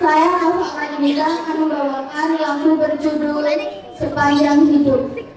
saya Nova Madinda akan membawakan lagu berjudul Sepanjang Hidup.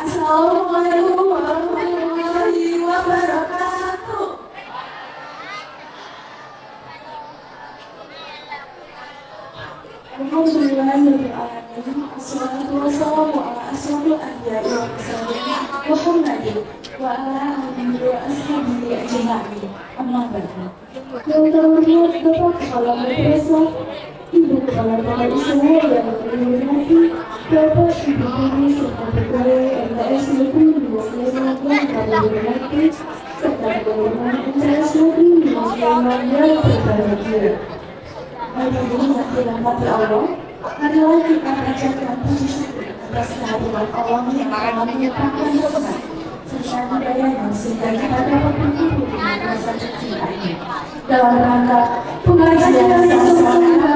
Assalamualaikum warahmatullahi wabarakatuh. Alhamdulillahirrahmanirrahim. Assalatu wassalamu ala asyrafil anbiya'i wal mursalin Muhammadin wa ala alihi wa ashabihi ajma'in. Amma ba'du. Yang terhormat Bapak Kepala Madrasah, Ibu Kepala Madrasah yang berhormati Bapak Ibu Guru serta pegawai MTS Negeri 2 Sleman yang kami hormati serta golongan MTS Negeri 2 Sleman yang berbahagia. Hadirin yang dirahmati Allah, marilah kita panjatkan puji syukur atas kehadiran Allah yang telah menyatakan berkat serta hidayahnya sehingga kita dapat berkumpul di madrasah tercinta ini. Dalam rangka pengajian sama-sama yang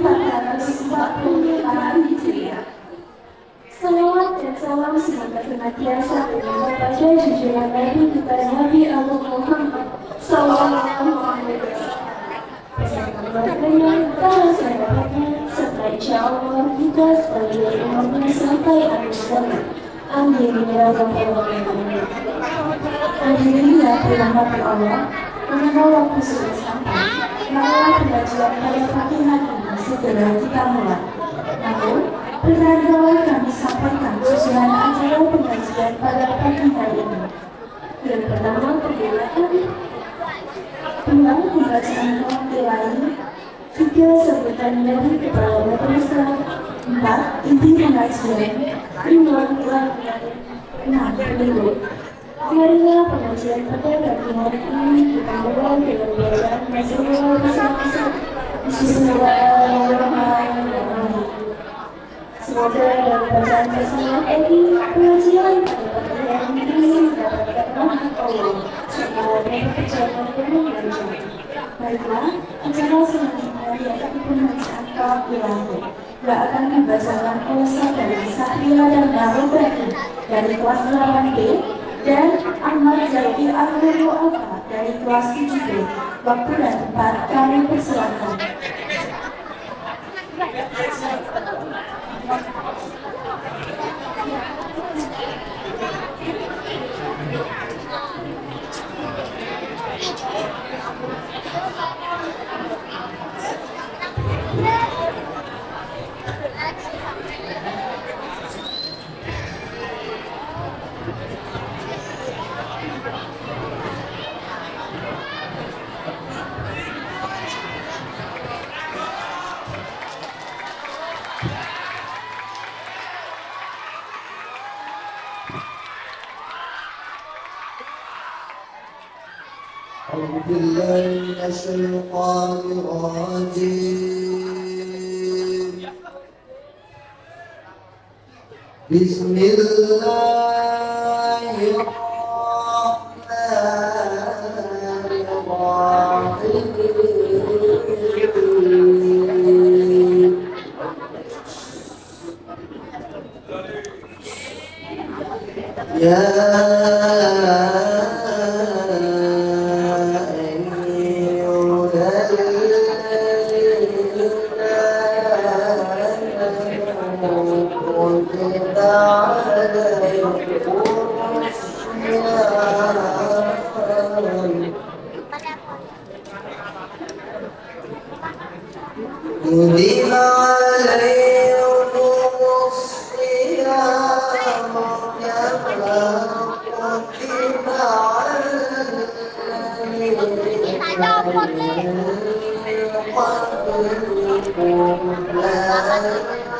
pada 1445 Hijriah. Salawat dan salam semoga senantiasa tercurah pada junjungan Nabi kita Nabi Muhammad Sallallahu Alaihi Wasallam. Berkenan kalau saya dapatnya serta insya Allah kita sebagai umatnya sampai akhir zaman. Amin ya rabbal alamin. Hadirin yang dirahmati Allah, karena waktu sudah sampai, maka pengajian pada pagi hari ini segera kita mulai. Namun, pertama kami sampaikan susunan acara pengajian pada pagi hari ini. Yang pertama perkenalkan tentang pembacaan lain, 3 sambutan dari Kepala Madrasah, 4 inti pengajian, 5 latihan, 6 penyebut. Marilah pengajian pada pagi hari ini kita mulai dengan bacaan Bismillahirrahmanirrahim. Bismillahirrahmanirrahim. Semoga dari bacaan Bismillah ini pengajian pada pagi hari ini mendapatkan rahmat Allah. Semoga berjalan dengan lancar. Baiklah, acara selanjutnya yaitu pembacaan kalam ilahi yang akan dibacakan oleh saudari Sahria dan Narobati dari kelas 8B dan Ahmad Zaidi Al-Nuru Alfa dari kelas 7B. Waktu dan tempat kami persilakan. أعوذ بالله من الشيطان الرجيم. بسم الله الرحمن الرحيم. يا كتب عليكم الصيام كما كتب على الذين من قبلكم لعلكم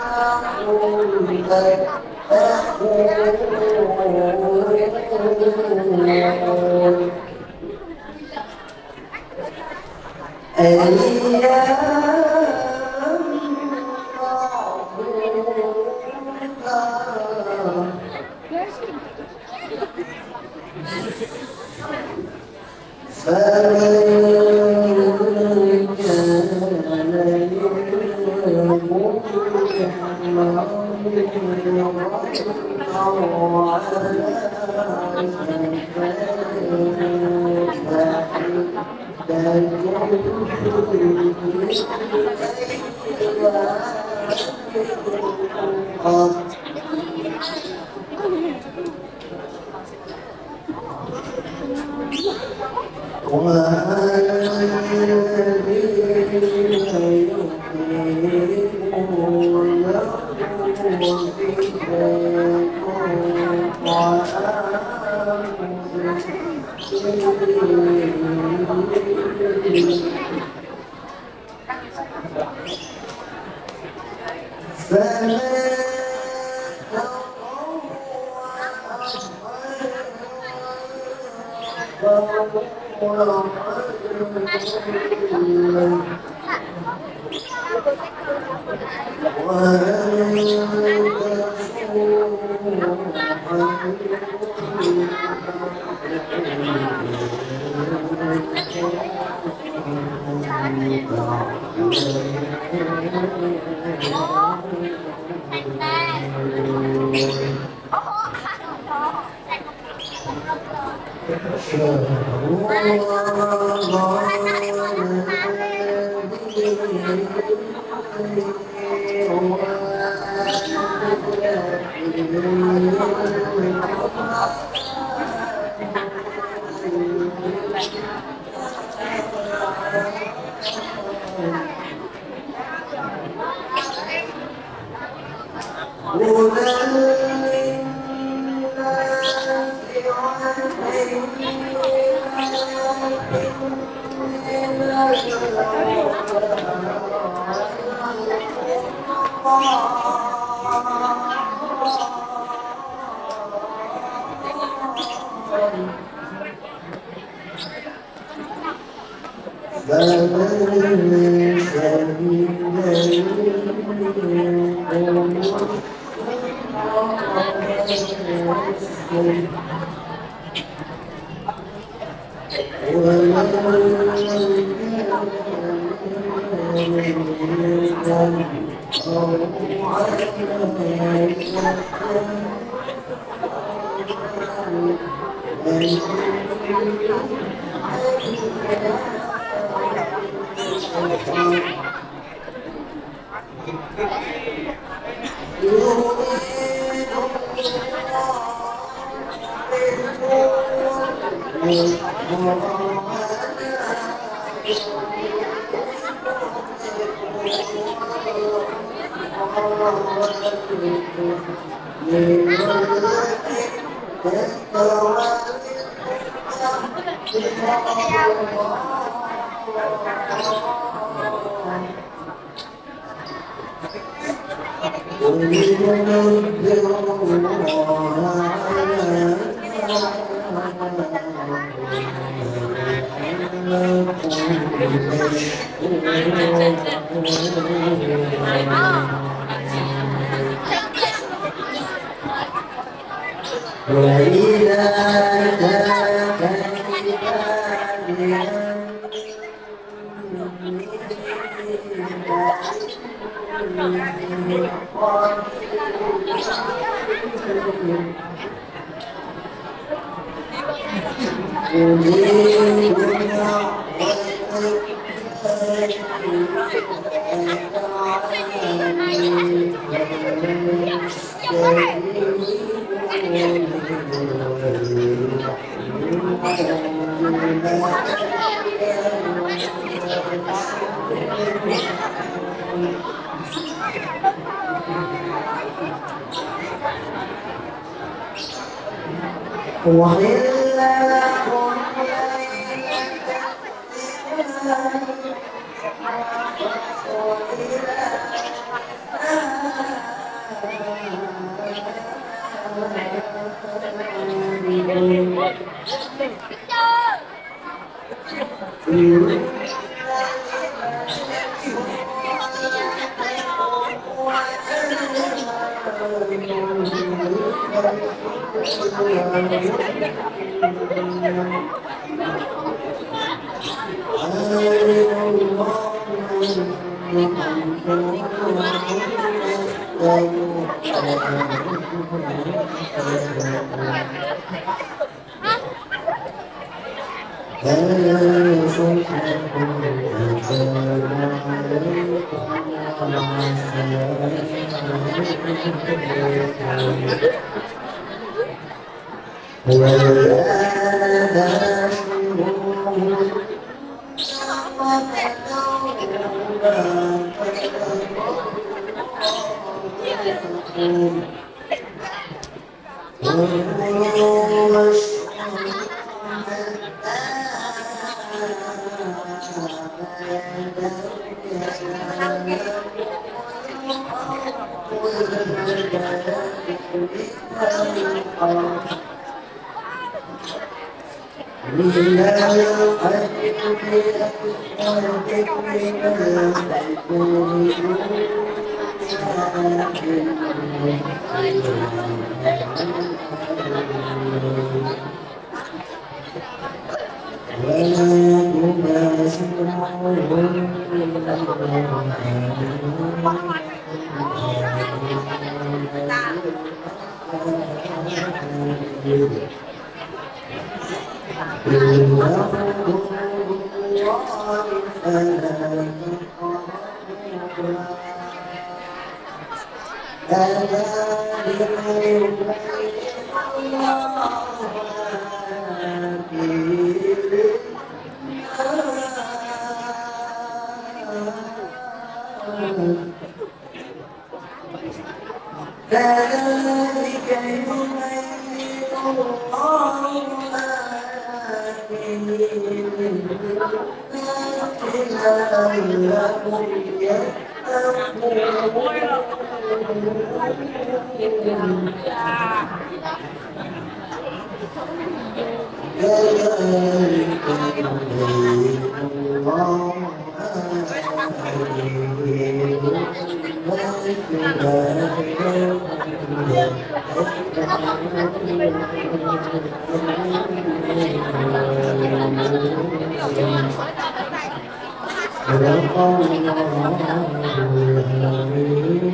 Aku berlindung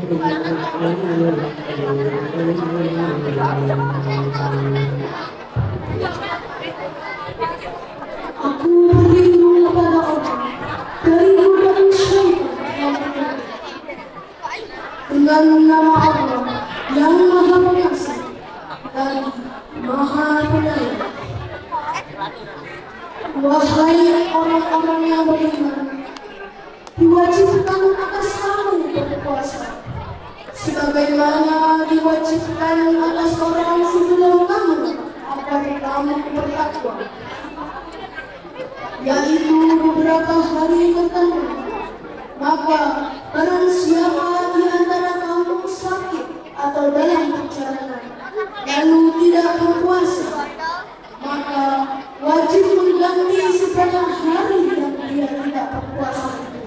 kepada Allah dari godaan syaitan yang berdosa. Dengan nama Allah yang Maha Pengasih dan Maha Penyayang. Wahai orang-orang yang beriman, diwajibkan atas kamu berpuasa, sebagaimana diwajibkan atas orang sebelum kamu agar kamu bertakwa, yaitu beberapa hari tertentu. Maka barang siapa di antara kamu sakit atau dalam perjalanan lalu tidak berpuasa, maka wajib mengganti sepanjang hari yang dia tidak berpuasa itu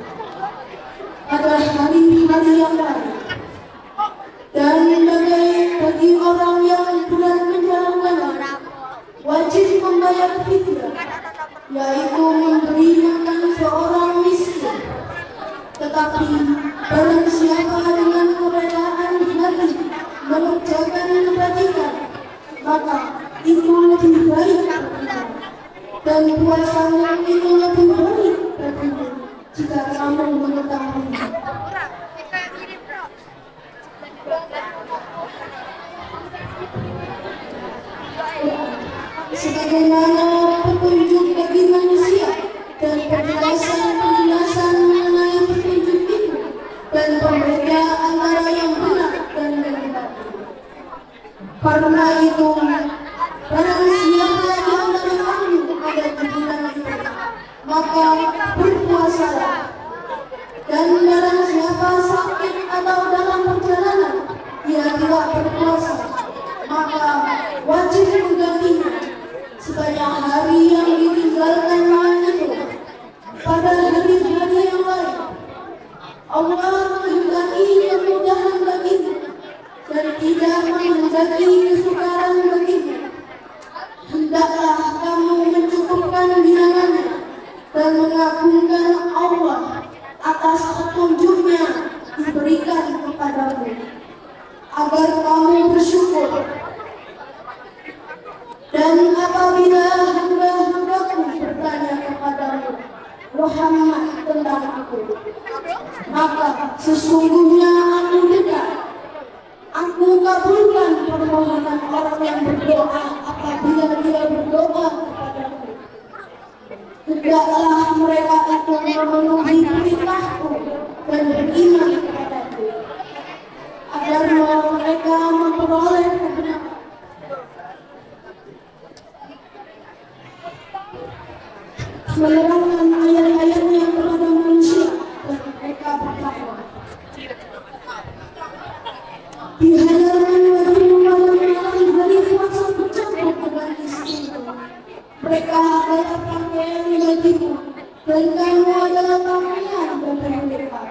pada hari-hari yang lain. Dan bagi orang yang bulan menjalankan wajib membayar fidyah, yaitu memberi makan seorang miskin. Tetapi barang siapa dengan kerelaan hati mengerjakan kebajikan, maka itu lebih baik baginya, dan puasanya itu lebih baik baginya jika kamu mengetahui. Sebagaimana petunjuk bagi manusia dan penjelasan mengenai petunjuk itu dan pembeda antara yang benar dan yang batil. Karena itu, barang siapa di antara kamu ada di bulan itu, maka berpuasalah. Dan barang siapa sakit atau dalam perjalanan dia tidak berpuasa, maka wajib menggantinya sebanyak hari yang ditinggalkannya itu pada hari-hari yang lain. Allah menghendaki kemudahan bagimu dan tidak menghendaki kesukaran bagimu. Hendaklah kamu mencukupkan dirinya dan mengagungkan Allah atas petunjuknya diberikan kepadamu, agar kamu bersyukur. Dan apabila hamba-hambaku bertanya kepadamu, Muhammad, tentang aku, maka sesungguhnya aku dekat. Aku kabulkan permohonan orang yang berdoa apabila dia berdoa kepadaku. Hendaklah mereka itu memenuhi perintahku dan beriman kepadaku, agar mereka memperoleh kebenaran. Menerangkan ayat-ayatnya kepada manusia dan mereka bertakwa. Di hadapan wajib malam hari puasa bercampur dengan istrimu. Mereka adalah pakaian bagimu dan kamu adalah pakaian bagi mereka.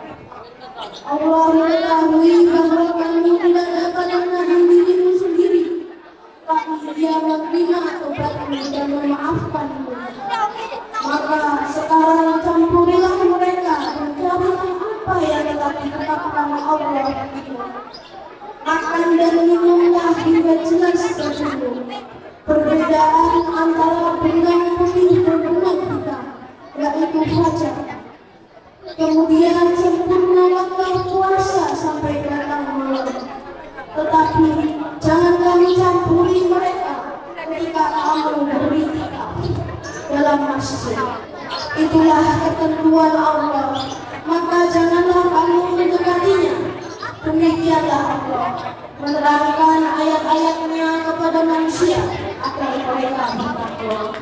Allah mengetahui bahwa kamu tidak dapat menahan dirimu sendiri, tapi Dia menerima tobatmu dan memaafkanmu. Maka sekarang campurilah mereka dan carilah apa yang telah ditetapkan Allah bagimu. Makan dan minumlah hingga jelas tersenyum. Perbedaan antara benang putih dan benang hitam, yaitu fajar. Kemudian sempurnakanlah puasa sampai datang malam. Tetapi jangan kamu campuri mereka ketika kamu beriktikaf dalam masjid. Itulah ketentuan Allah, maka janganlah kamu mendekatinya. Demikianlah Allah menerangkan ayat-ayatnya kepada manusia agar mereka bertakwa.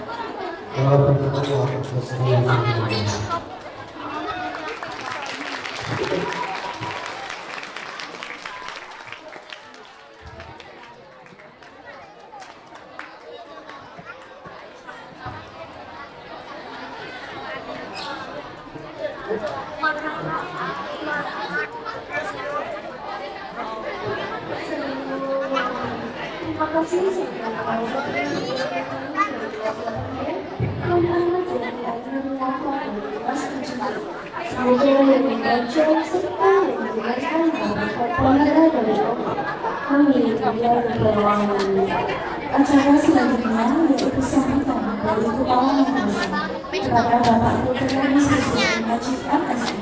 Acara selanjutnya yaitu sambutan dari Kepala Madrasah kepada Bapak Dr. Siswa Najib MSI,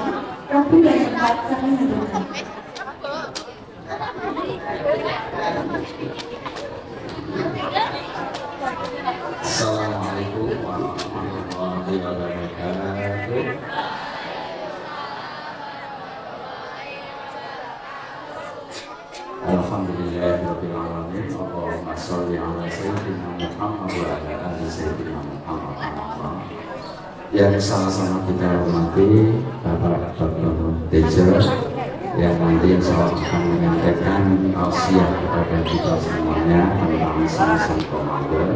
waktu dan tempat kami hadirkan. Assalamualaikum warahmatullahi wabarakatuh. Alhamdulillahirabbil alamin. Allahumma shalli ala sayyidina Muhammad wa ala ali sayyidina Muhammad. Yang sama-sama kita hormati Bapak Dr. Tejo yang nanti insya Allah akan menyampaikan tausiah kepada kita semuanya tentang sang Ramadan.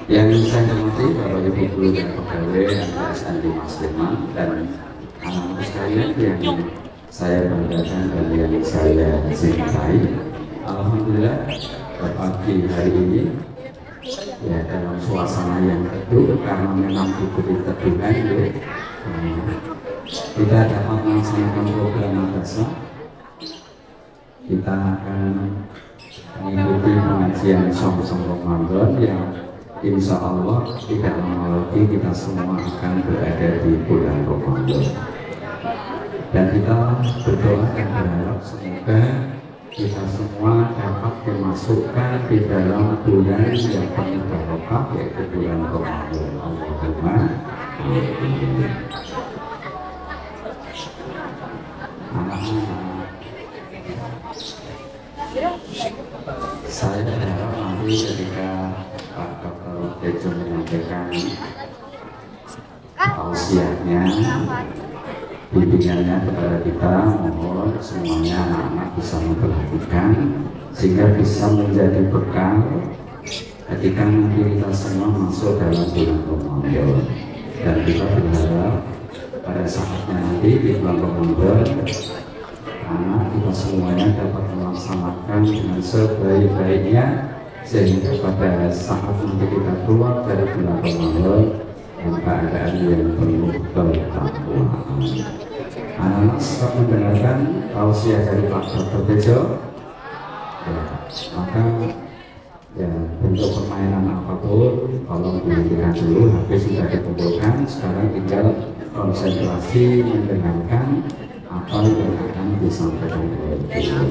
Yang saya hormati Bapak Ibu guru dan pegawai MTSN Mas Firman dan anak-anak sekalian yang saya banggakan dan yang saya cintai. Alhamdulillah pagi hari ini ya dalam suasana yang teduh karena memang diberi teduhan ya, kita dapat melaksanakan program madrasah. Kita akan mengikuti pengajian Som-Som Ramadan yang insya Allah tidak lama lagi kita semua akan berada di bulan Ramadan. Dan kita berdoa dan berharap semoga kita semua dapat dimasukkan di dalam bulan yang penuh barokah yaitu bulan Ramadan. Allahumma amin. Anak-anak, saya berharap nanti ketika Pak Dr. Tejo menyampaikan tausiahnya bimbingannya kepada kita. Mohon semuanya anak-anak bisa memperhatikan sehingga bisa menjadi bekal ketika nanti kita semua masuk dalam bulan Ramadan. Dan kita berharap pada saatnya nanti di bulan Ramadan anak kita semuanya dapat melaksanakan dengan sebaik-baiknya, sehingga pada saat nanti kita keluar dari bulan Ramadan dalam keadaan yang penuh ketakwaan. Anak-anak sempat mendengarkan tausiah dari Pak Dr. Tejo, ya, maka ya bentuk permainan apapun tolong dihentikan dulu. HP sudah dikumpulkan, sekarang tinggal konsentrasi mendengarkan apa yang akan disampaikan oleh beliau.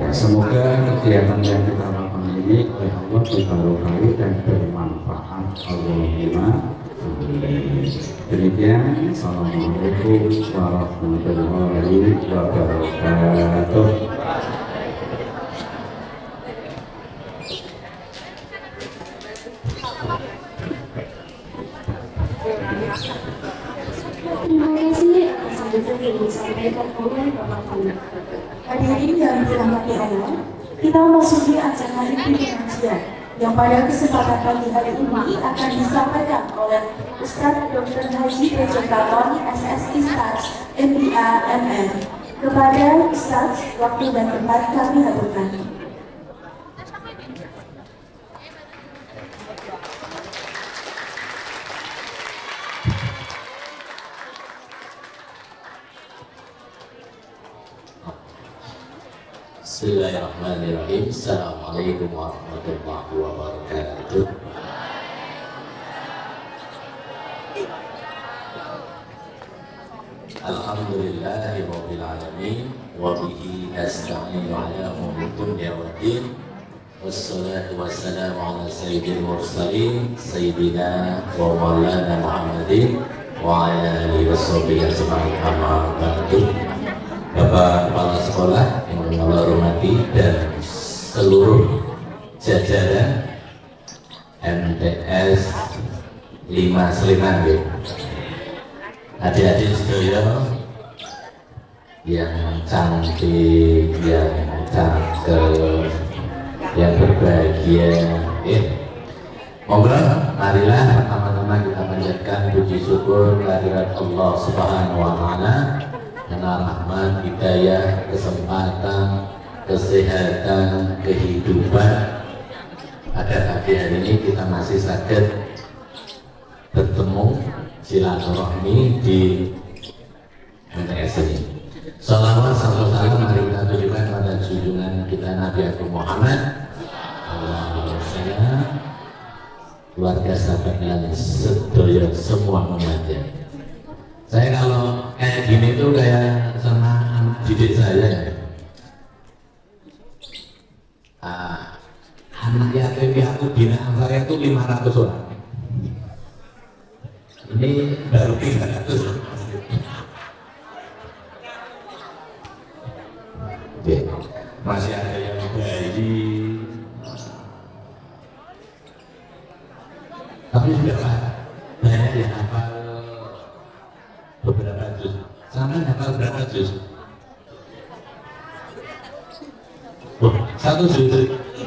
Ya, semoga kegiatan yang kita lakukan ini oleh Allah diberkahi dan bermanfaat. Allahumma amin. Demikian, assalamualaikum warahmatullahi wabarakatuh. Terima kasih atas sambutan yang disampaikan oleh Bapak Guru. Hadirin yang dirahmati Allah, kita memasuki acara inti pengajian yang pada kesempatan pagi hari ini akan disampaikan oleh Ustadz Dr. Haji Tejo Katon, SSI Stats, MBA, MM. Kepada Ustadz, waktu dan tempat kami haturkan. Bismillahirrahmanirrahim. Assalamualaikum warahmatullahi wabarakatuh. Alhamdulillahirabbil alamin wa bihi nasta'inu ala umuri dunya waddin. Wassalatu wassalamu ala sayyidil mursalin sayyidina wa maulana Muhammadin wa ala alihi washabihi ajma'in. Amma ba'du. Bapak Kepala Sekolah yang Allah hormati dan seluruh jajaran MTS 5 Sleman, adik-adik sedaya yang cantik, yang cakep, yang berbahagia, moga marilah pertama-tama kita panjatkan puji syukur kehadirat Allah Subhanahu wa Ta'ala karena rahmat, hidayah, kesempatan, kesehatan, kehidupan. Pada pagi hari ini kita masih sakit bertemu silaturahmi di MTS ini. Salawat salam mari kita tujukan pada junjungan kita Nabi Agung Muhammad keluarga sahabat yang sedoyo semua umatnya. Saya kalau kayak gini tuh kayak sama anak didik saya. Anak yatim piatu binaan saya tuh 500 orang. Ini baru 300. Masih ada yang bayi. Tapi sudah banyak yang hafal beberapa juz. Sama hafal berapa juz? Oh, 1 juz.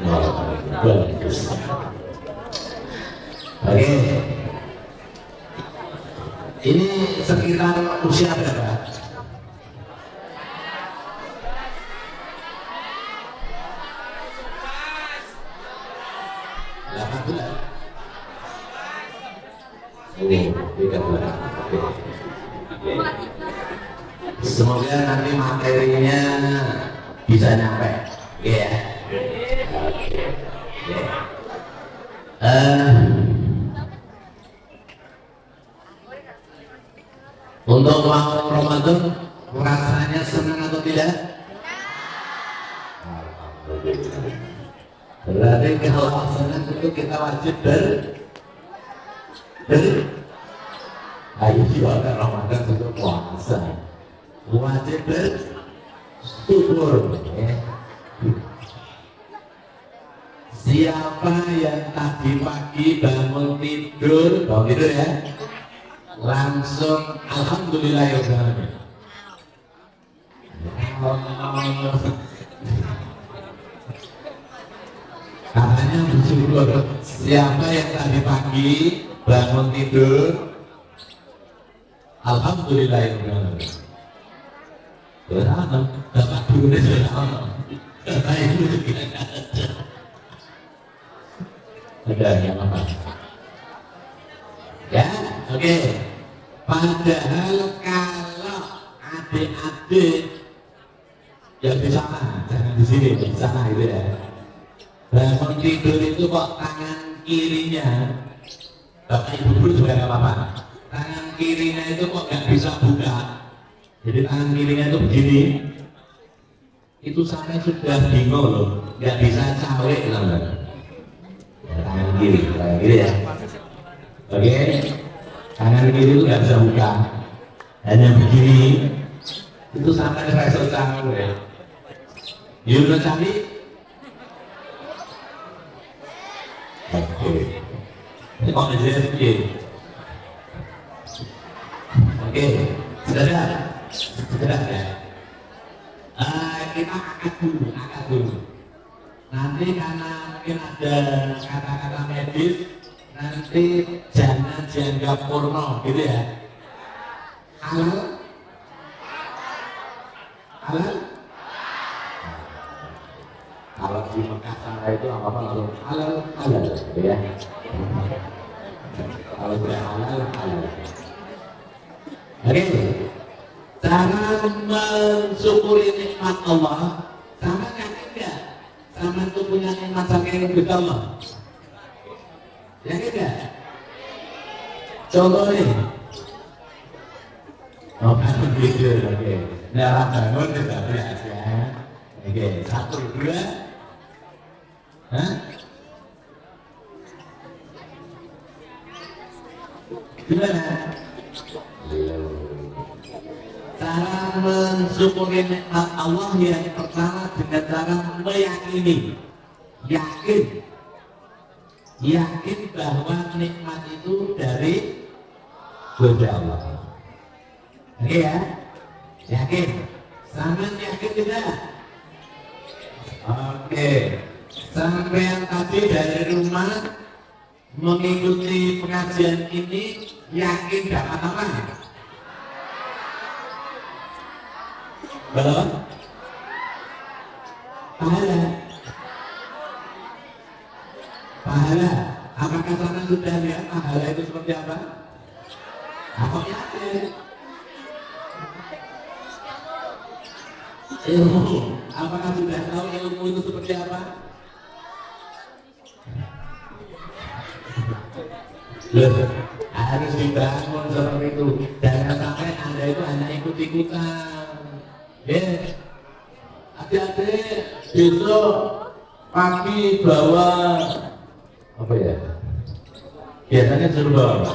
Bagus. Oke. Ini sekitar usia berapa? Semoga nanti materinya bisa nyampe, ya. Untuk mau Ramadan rasanya senang atau tidak? Berarti kalau senang itu kita wajib ayo juga Ramadan untuk puasa, wajib bersyukur. Siapa yang tadi pagi bangun tidur ya, langsung alhamdulillahirrahmanirrahim. Katanya bersyukur siapa yang tadi pagi bangun tidur alhamdulillahirrahmanirrahim. Berapa? Dapat dulu berapa? Ada yang apa? Ya, oke. Padahal kalau adik-adik yang di sana, jangan di sini, di sana itu ya. Bangun tidur itu kok tangan kirinya, bapak ibu guru juga nggak apa-apa. Tangan kirinya itu kok nggak bisa buka. Jadi tangan kirinya itu begini. Itu sampai sudah bingung loh, nggak bisa cawe teman-teman. Ya, tangan kiri ya. Oke, tangan kiri itu nggak bisa buka, hanya begini. Itu sampai rasa cawe. Yuk cari. Oke, ini kok ada sedikit. Oke, sudah ya. Kita angkat dulu. Nanti karena mungkin ada kata-kata medis, nanti jangan dianggap porno, gitu ya. Halal? Kalau di Mekah sana itu apa langsung halal, gitu ya. Kalau tidak halal. Oke. Cara mensyukuri nikmat Allah, sama yakin enggak? Sama itu punya nikmat saking gede Allah. Yakin enggak? Contohnya, bangun tidur, oke. Nah, bangun tidak biasa. Oke, 1, 2. Hah? Gimana? Cara mensyukuri nikmat Allah yang pertama dengan cara meyakini, yakin bahwa nikmat itu dari Gusti Allah. Oke ya, yakin. Sama yakin tidak? Oke. Sampai yang tadi dari rumah mengikuti pengajian ini yakin dapat apa? Belum? Pahala. Apakah sana sudah lihat pahala itu seperti apa? Apa yakin? Ilmu. Apakah sudah tahu ilmu itu seperti apa? Harus dibangun seperti itu. Jangan sampai Anda itu hanya ikut-ikutan. Adik-adik besok pagi bawa apa ya? Biasanya suruh bawa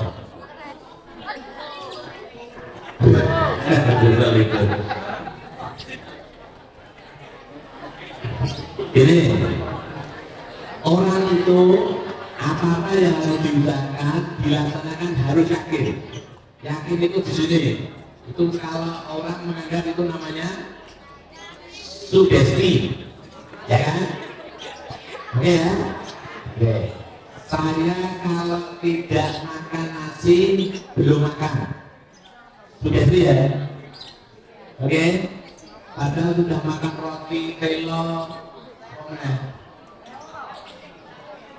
ini orang itu apa-apa yang harus diusahakan, dilaksanakan harus yakin. Yakin itu di sini. Itu kalau orang menganggap itu namanya sugesti, ya kan? Oke ya? Oke. Saya kalau tidak makan nasi belum makan. Sugesti ya? Oke? Padahal sudah makan roti, telo,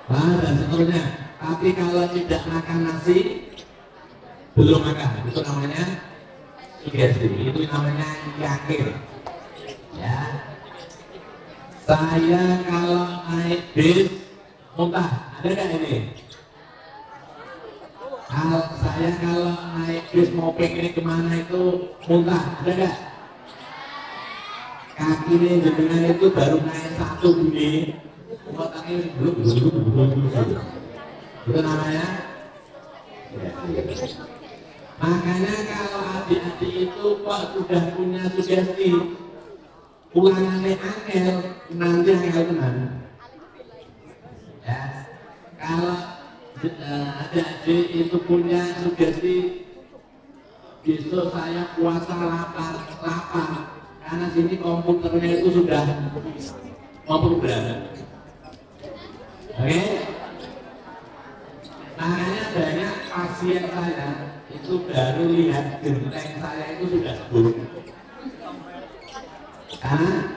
dan seterusnya. Tapi kalau tidak makan nasi belum makan, itu namanya sugesti. Itu namanya yakin. Ya. Saya kalau naik bis muntah, ada nggak ini? Saya kalau naik bis mau pengen kemana itu muntah, ada nggak? Kaki ini jenengan itu baru naik 1 bunyi, otaknya belum. Itu namanya. Makanya kalau adik-adik itu kok sudah punya sugesti, ulangannya angel, nanti angel tenan. Ya, kalau adik-adik itu punya sugesti besok saya puasa lapar, karena sini komputernya itu sudah memprogram. Oke? Makanya banyak pasien saya itu baru lihat genteng saya itu sudah buruk. Karena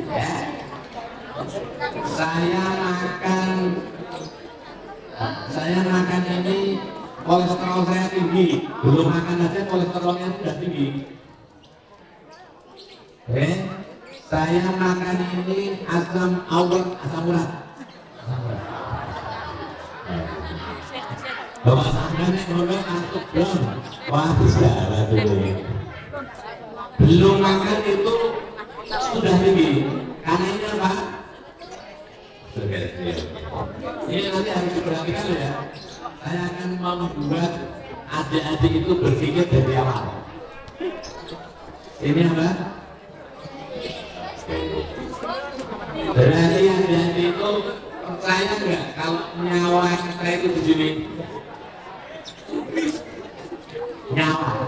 ya, saya makan ini kolesterol saya tinggi, belum makan aja kolesterolnya sudah tinggi. Oke, saya makan ini asam urat. Bapak sampean ngomong antuk belum? Wah, bisa lah dulu. Belum makan itu sudah tinggi. Karena ini apa? Ini nanti harus diperhatikan ya. Saya akan membuat adik-adik itu berpikir dari awal. Ini apa? Berarti adik-adik itu percaya nggak kalau nyawa kita itu di sini? Nyawa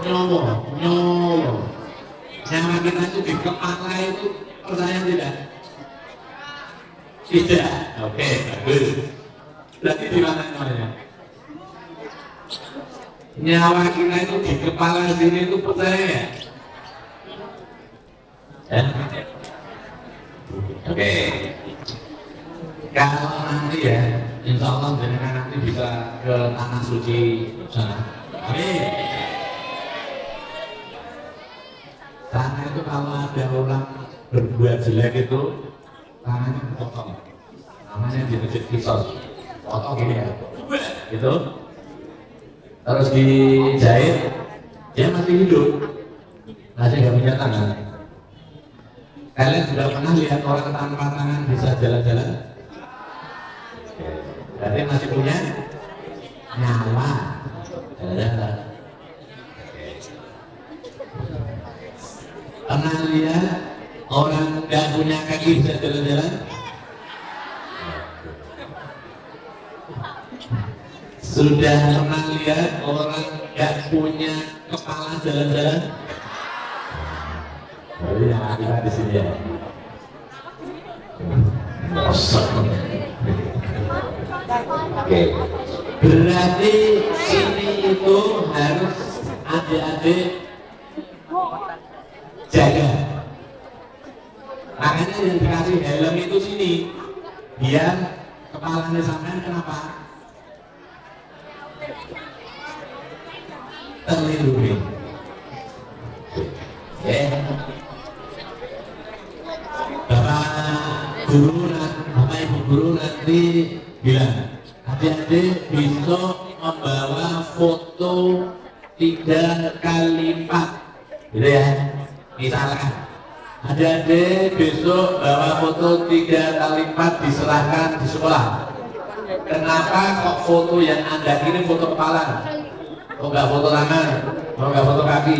kita itu di kepala itu percaya tidak? Tidak. Oke, bagus. Berarti di mana namanya? Nyawa kita itu di kepala sini itu percaya ya? Oke. Kalau nanti ya, insya Allah jenengan nanti bisa ke tanah suci sana. Amin. Sana itu kalau ada orang berbuat jelek itu tangannya dipotong, namanya di masjid kisos, potong gini ya, gitu, terus dijahit, dia masih hidup, masih nggak punya tangan. Kalian sudah pernah lihat orang tanpa tangan bisa jalan-jalan? Berarti masih punya nyawa. Jalan-jalan. Pernah lihat orang nggak punya kaki bisa jalan-jalan? Sudah pernah lihat orang nggak punya kepala jalan-jalan? Jadi yang ada di sini ya. Oke. Berarti sini itu harus adik-adik jaga. Makanya yang dikasih helm itu sini, biar kepalanya sampean kenapa? Terlindungi. Bapak Ibu guru nanti bilang, adik-adik besok membawa foto 3x4, gitu ya. Misalkan adik-adik besok bawa foto 3x4 diserahkan di sekolah. Kenapa kok foto yang Anda kirim foto kepala? Kok nggak foto tangan? Kok nggak foto kaki?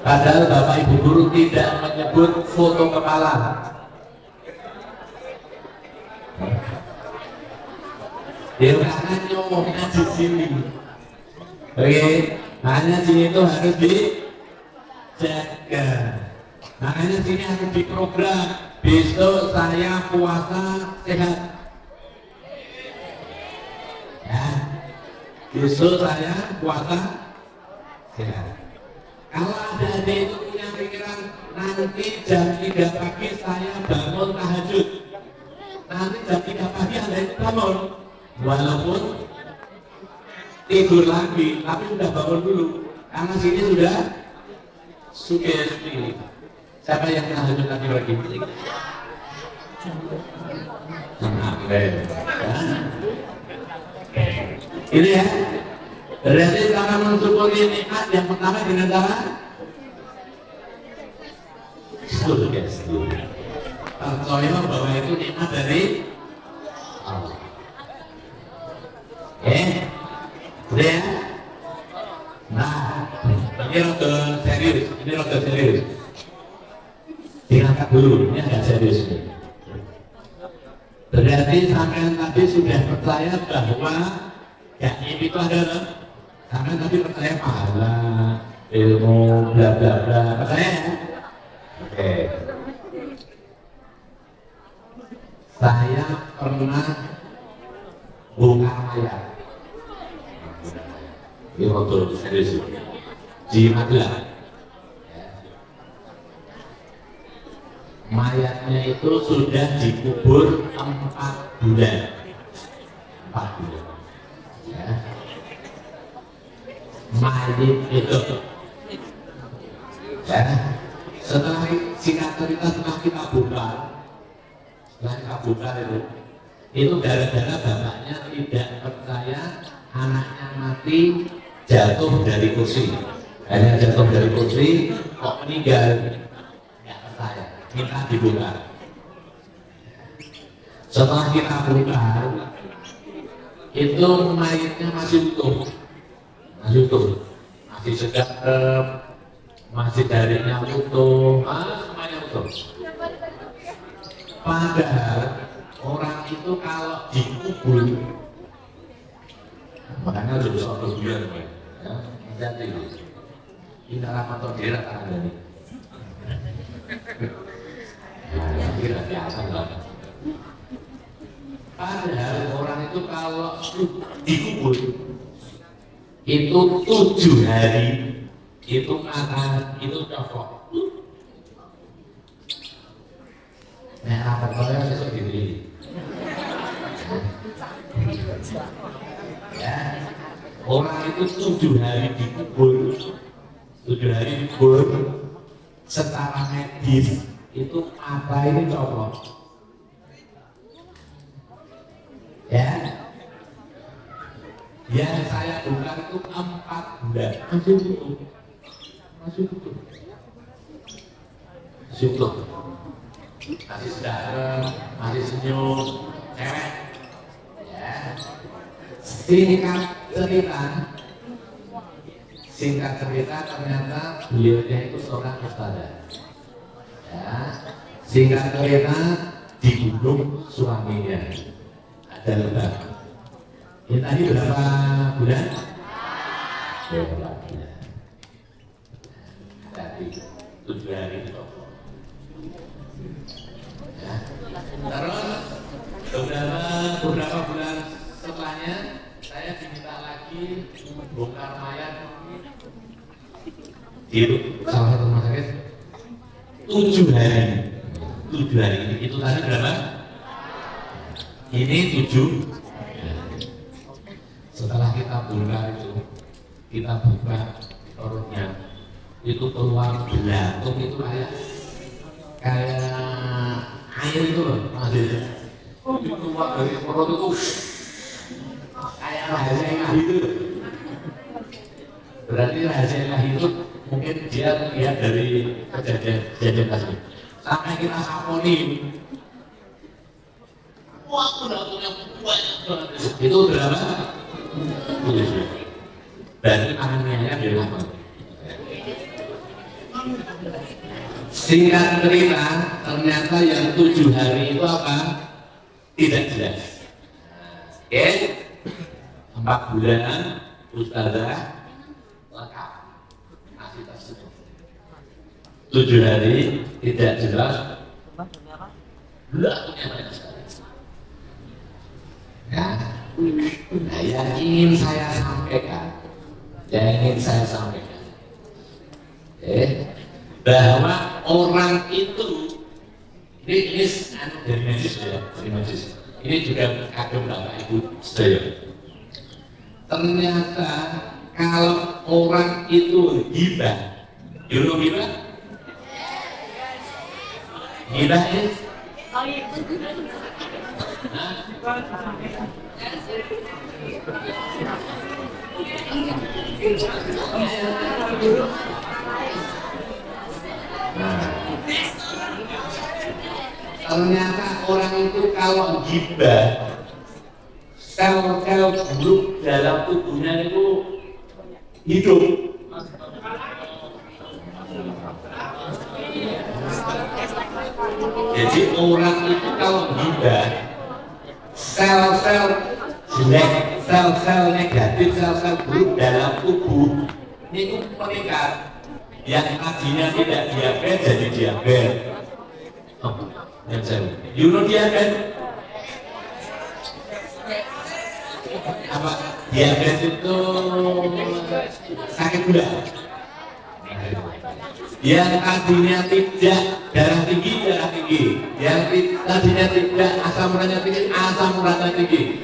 Padahal Bapak Ibu guru tidak menyebut foto kepala. Ya karena nyomongnya di sini. Oke, makanya sini itu harus dijaga. Makanya sini harus diprogram. Besok saya puasa sehat. Ya, besok saya puasa sehat. Kalau ada adik itu punya pikiran nanti jam 3 pagi saya bangun tahajud. Nanti jam 3 pagi Anda itu bangun, walaupun tidur lagi, tapi sudah bangun dulu. Karena sini sudah sugesti. Siapa yang tahajud lagi? Ini ya. Berarti cara mensyukuri nikmat yang pertama dengan cara sugesti. Percaya bahwa itu nikmat dari Allah. Udah ya? Nah, ini rada serius. Diangkat dulu, ini agak serius ini. Berarti sampean tadi sudah percaya bahwa gaib itu ada Karena nanti percaya pahala, ilmu, bla bla bla, percaya? Oke. Saya pernah bongkar mayat. Ini waktu serius di Magelang. Mayatnya itu sudah dikubur 4 bulan. 4 bulan. Ya. Mayat itu. Ya. Setelah singkat cerita setelah kita bongkar, itu gara-gara bapaknya tidak percaya anaknya mati jatuh dari kursi. Hanya jatuh dari kursi kok meninggal. Nggak percaya. Kita dibongkar. Setelah kita bongkar, itu mayatnya masih utuh, masih segar, masih darinya utuh, semuanya utuh. Padahal orang itu kalau dikubur, makanya harus bisa berbulan, ya, hati ini. Ini rapat daerah tak ada nih. Kira biasa banget. Padahal orang itu kalau dikubur itu 7 hari itu makan itu cocok. Nah, apa kalau besok dibeli? Ya, orang itu 7 hari dikubur, 7 hari dikubur secara medis itu apa ini cocok? Ya, yang saya bongkar itu 4 bulan masih utuh, masih utuh, masih sedara, masih senyum, cewek. Ya, singkat cerita ternyata beliaunya itu seorang ustadzah. Ya, singkat cerita dibunuh suaminya. Ada lebah. Ini tadi berapa bulan? Berapa bulan? Tadi 7 hari itu. Ya. Terus beberapa bulan setelahnya saya diminta lagi bongkar mayat di salah satu rumah sakit 7 hari. 7 hari itu tadi berapa? Ini 7. Setelah kita bongkar itu, kita buka perutnya, itu keluar belatung itu kayak air itu loh, masih itu keluar dari perut itu kayak rahasia ilahi itu. Berarti rahasia ilahi itu mungkin dia lihat dari kejadian tadi. Sampai kita saponin. Wah, udah punya banyak banget. Itu berapa? Berarti tangannya dia lama. Singkat cerita, ternyata yang 7 hari itu apa? Tidak jelas. Oke, 4 bulan ustazah lengkap masih tersebut. 7 hari tidak jelas. Belakangnya banyak sekali. Nah, yang ingin saya sampaikan, bahwa orang itu ini dari medis, ini juga kagum Bapak Ibu sedaya. Ternyata kalau orang itu gibah, gibah is ternyata orang itu kalau gibah, sel-sel buruk dalam tubuhnya itu hidup. Jadi orang itu kalau gibah, sel-sel jelek, sel-sel negatif, sel-sel buruk dalam tubuh ini meningkat. Yang tadinya tidak diabetes jadi diabetes. You know diabetes? Apa? Diabetes itu sakit gula. Yang tadinya tidak darah tinggi, yang tadinya tidak asam uratnya tinggi,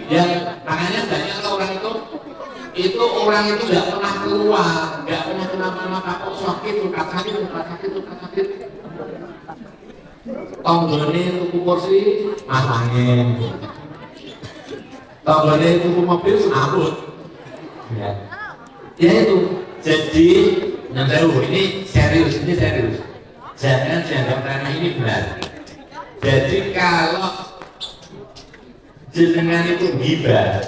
yang makanya banyak orang itu orang itu nggak pernah keluar, nggak pernah kenapa-napa, kok sakit, tonggone tuku kursi masangin, tonggone tuku mobil senabut, ya itu. Jadi ini serius, jangan dianggap remeh, ini benar. Jadi kalau jenengan itu gibah,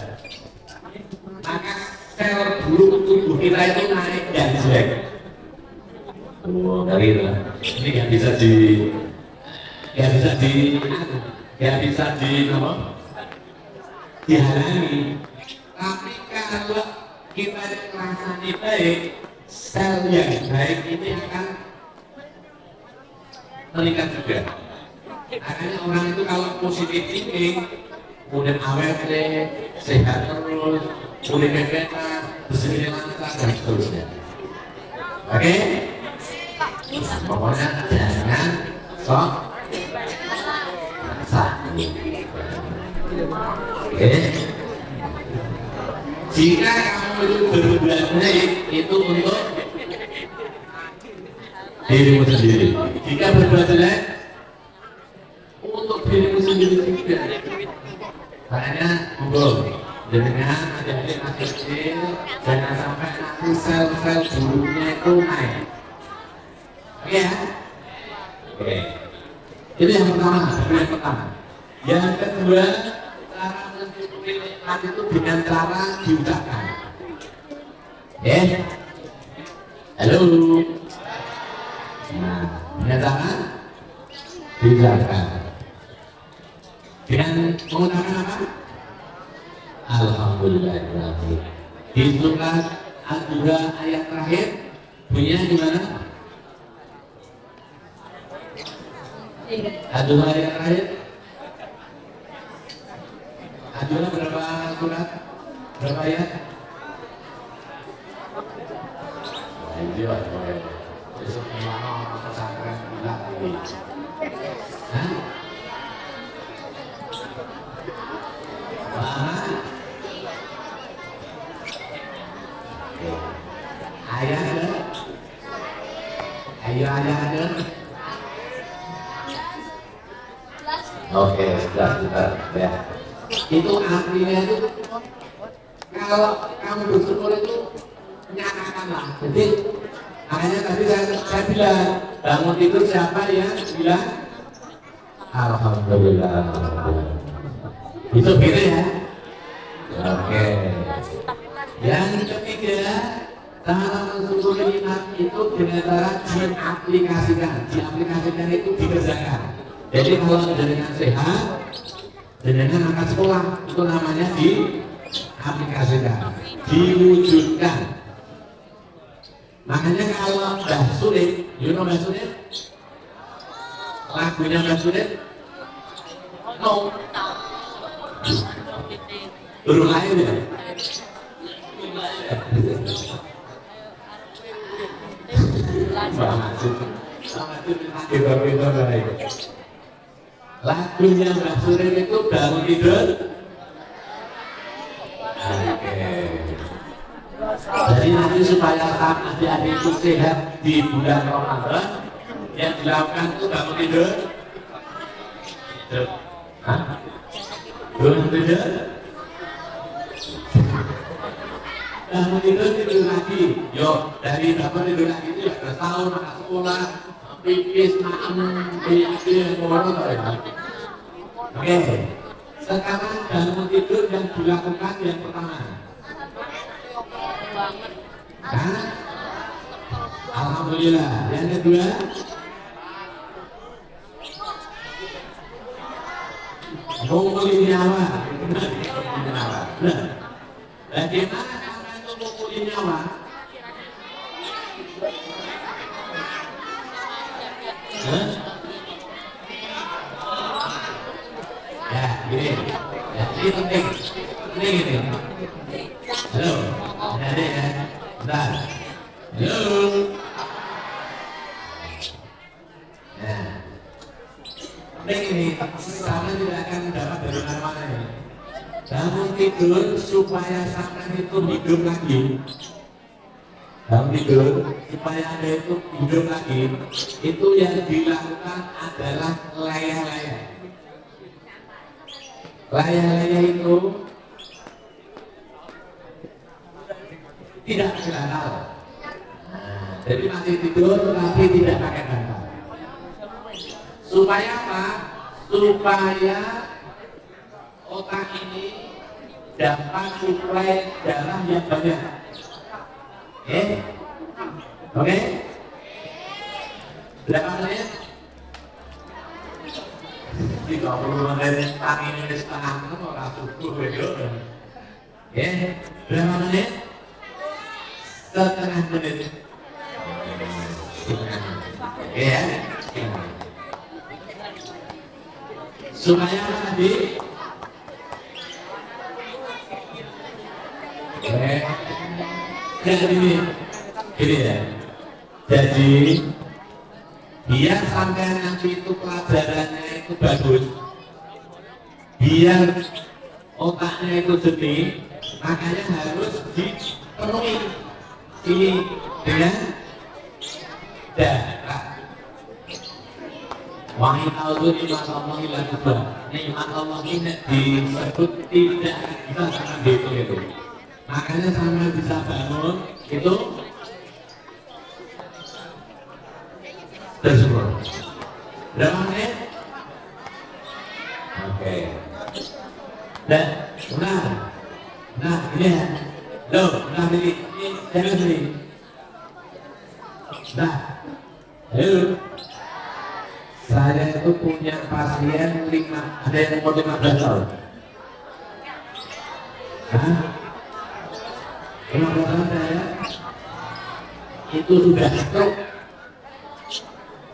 maka sel buruk tubuh kita itu naik dan jelek. Dari itu, ini nggak bisa dihalangi. Tapi kalau kita rasanya baik, sel yang baik ini akan meningkat juga. Makanya orang itu kalau positif thinking, kemudian awet deh, sehat terus, boleh bebas, bersih lancar dan seterusnya. Oke? Pokoknya jangan sok sakit. Oke? Jika kamu itu berbuat baik, itu untuk dirimu sendiri. Jika berbuat jelek, untuk dirimu sendiri juga. Makanya monggo dengan adik-adik masih kecil, jangan sampai nanti sel-sel buruknya itu naik. Oke ya? Oke. Itu yang pertama. Yang kedua, cara mencukupi nikmat itu dengan cara diucapkan. Halo. Nah, dengan cara diucapkan. Dengan menggunakan apa? Alhamdulillahirrahmanirrahim. Di surat Al-Duha ayat terakhir bunyinya gimana? Al-Duha ayat terakhir. Al-Duha berapa surat? Berapa ayat? Iya, besok gimana orang pesantren bilang ini? Hah? Ayah ada. Oke, sudah ya. Itu artinya itu kalau kamu bersyukur itu nyatakanlah. Jadi makanya tadi saya bilang bangun tidur siapa yang bilang Alhamdulillah. Itu gitu ya. Oke. Yang ketiga, cara mensyukuri nikmat itu dengan cara diaplikasikan itu dikerjakan. Jadi kalau jenengan sehat, jenengan akan sekolah, itu namanya diaplikasikan, diwujudkan. Makanya kalau Mbah Sulit, you know Mbah Sulit? Lagunya Mbah Sulit? No. Baru lahir ya? Lagunya Mbak Surin itu bangun tidur. Jadi nanti supaya adik-adik itu sehat di bulan Ramadan, yang dilakukan itu bangun tidur. Bangun tidur. Bangun tidur lagi. Yo, dari bangun tidur lagi itu ya bertahun anak sekolah, pipis, Oke. Sekarang bangun tidur yang dilakukan yang pertama. Nah, alhamdulillah. Yang kedua, ngomongin nyawa. Nah, Bagaimana sampai itu mukuli nyawa? Ya, gini. Ya, ini penting. Ini gini. Halo, ada ya? Bentar. Halo. Nah, penting ini. Sama tidak akan dapat dari mana-mana ini. Bangun tidur supaya sampai itu hidup lagi. Bangun tidur supaya Anda itu hidup lagi. Itu yang dilakukan adalah layah-layah. Layah-layah itu tidak pakai bantal. Nah, jadi masih tidur tapi tidak pakai bantal. Supaya apa? Supaya otak ini dapat suplai darah yang banyak. Oke? Berapa menit? 30 menit. Tangi ini setengah menit orang subuh. Berapa menit? Setengah menit. Ya. Supaya apa tadi? Jadi gini ya. Jadi biar sampai nanti itu pelajarannya itu bagus, biar otaknya itu jernih, makanya harus dipenuhi ini dengan darah. Wahai Allah nikmat Allah ilah kubah. Nikmat Allah ini disebut tidak bisa sangat dihitung. Makanya sampai bisa bangun itu bersyukur. Berapa menit? Oke. Dan nah ini ya. Loh, nah ini jangan ini. Nah, ayo. Saya itu punya pasien 5, ada yang umur 15 tahun. Hah? 15 tahun saya itu sudah stroke.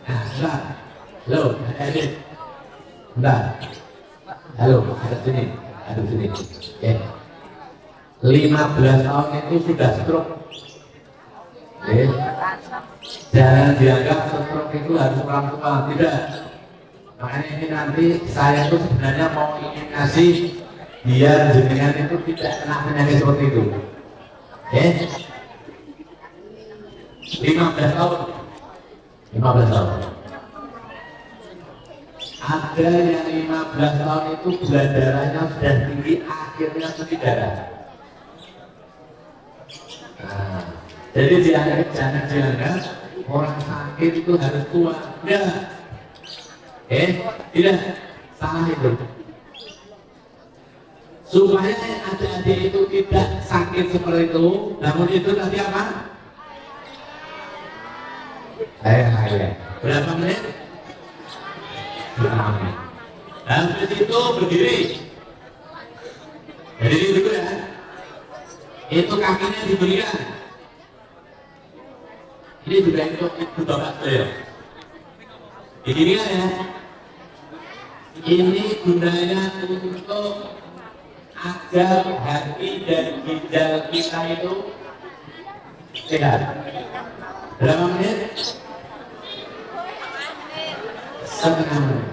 Nah, bentar. Halo, edit. Bentar. Halo, ada sini. Ada sini. Oke. 15 tahun itu sudah stroke. Oke. Jangan dianggap stroke itu harus orang tua. Tidak. Makanya ini nanti saya tuh sebenarnya mau ingin ngasih biar jenengan itu tidak kena penyakit seperti itu. Oke. 15 tahun. 15 tahun. Ada yang 15 tahun itu gula darahnya sudah tinggi, akhirnya cuci darah. Nah, jadi jangan dianggap orang sakit itu harus tua. Tidak. Tidak. Salah itu. Supaya adik-adik itu tidak sakit seperti itu, namun itu tadi apa? Berapa menit? Habis itu berdiri. Berdiri dulu ya. Itu kakinya diberikan. Ini juga untuk ibu bapak saya. Didirikan ya. Ini gunanya untuk agar hati dan ginjal kita itu sehat. Berapa menit? Setengah menit.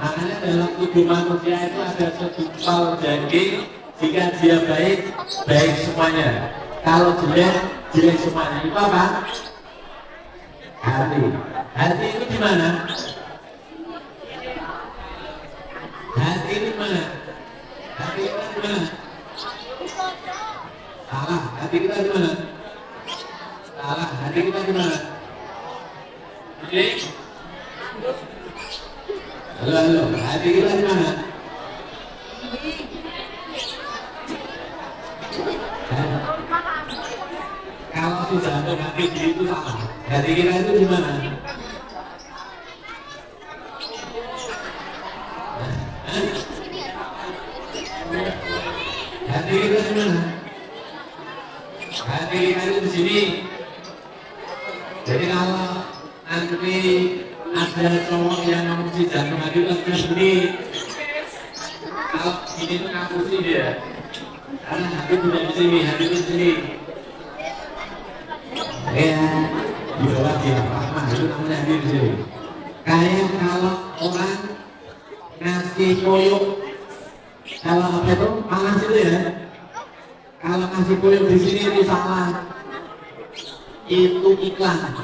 Makanya dalam tubuh manusia itu ada segumpal daging. Jika dia baik, baik semuanya. Kalau jelek, jelek semuanya. Itu apa? Hati. Hati itu di mana? Hati itu di mana? Hati kita di mana? Salah. Hati kita di mana? Salah. Hati kita di mana? Oke. Halo. Hati kita di mana? Kalau sudah ada hati itu salah. Hati kita itu di mana? Hati kita di mana? Kaki kita itu di sini. Jadi kalau nanti ada cowok yang memuji jantung hati itu harusnya begini. Kalau ini itu ngapusi dia. Karena hati tidak di sini, hati itu di sini. Ya, di bawah dia Rahman itu namanya hati di sini. Kayak kalau orang ngasih koyok, kalau apa itu panas itu ya. Kalau ngasih koyok di sini itu salah. Itu iklan.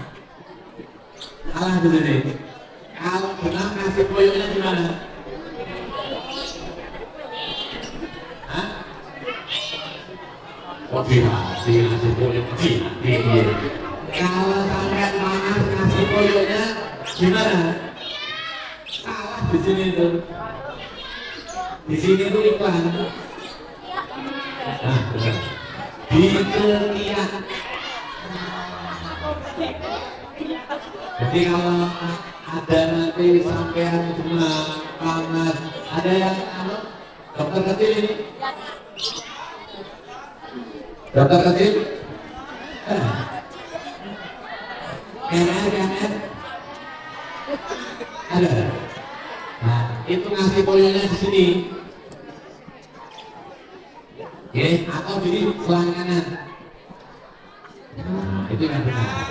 Salah di sini. Kalau benar ngasih koyoknya di mana? Hah? Oh, di hati ngasih koyok di hati. Kalau sampai panas ngasih koyoknya gimana? Salah di sini itu. Di sini itu iklan. Nah, benar. Di ketiak. Jadi kalau ada nanti sampean demam, panas, ada yang dokter kecil ini? Dokter kecil? Kemet? Ada? Nah, itu ngasih koyoknya di sini. Oke, atau di selangkangan. Nah, itu yang benar.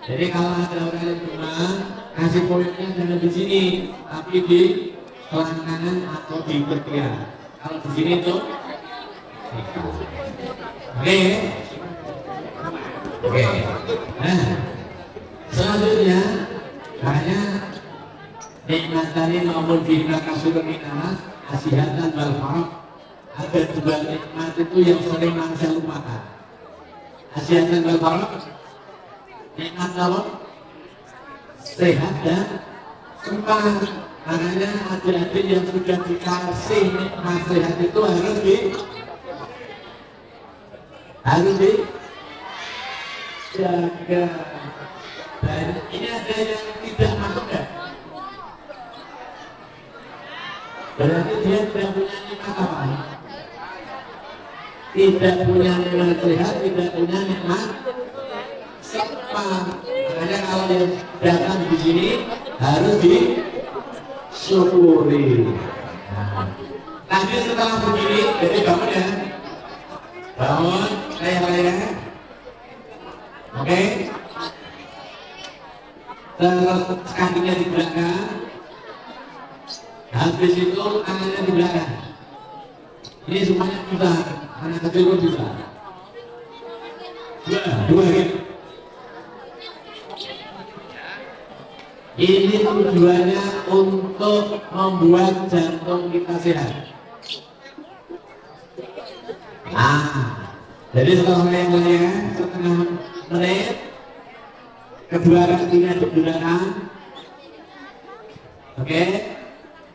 Jadi kalau ada orang yang demam, kasih koyoknya jangan di sini, tapi di selangkangan atau di ketiak. Kalau di sini tuh, oke. Nah, selanjutnya hanya nikmatani maupun fitnah kasur minanas asihatan wal farah. Ada dua nikmat itu yang sering manusia lupakan. Asihatan wal farah, nikmat apa? Sehat dan sempat. Makanya adik-adik yang sudah dikasih nikmat sehat itu harus dijaga. Dan ini ada yang tidak masuk ya? Berarti dia tidak punya nikmat apa? Tidak punya nikmat sehat, tidak punya nikmat sempat. Makanya kalau dia datang di sini harus disyukuri. Nanti setelah begini, jadi bangun ya, bangun, kayak oke. Terus kakinya di belakang, habis itu tangannya di belakang. Ini semuanya bisa, anak kecil pun bisa. Dua gitu. Ini tujuannya untuk membuat jantung kita sehat. Jadi setelah layang-layang setengah menit, kedua kakinya di belakang, oke.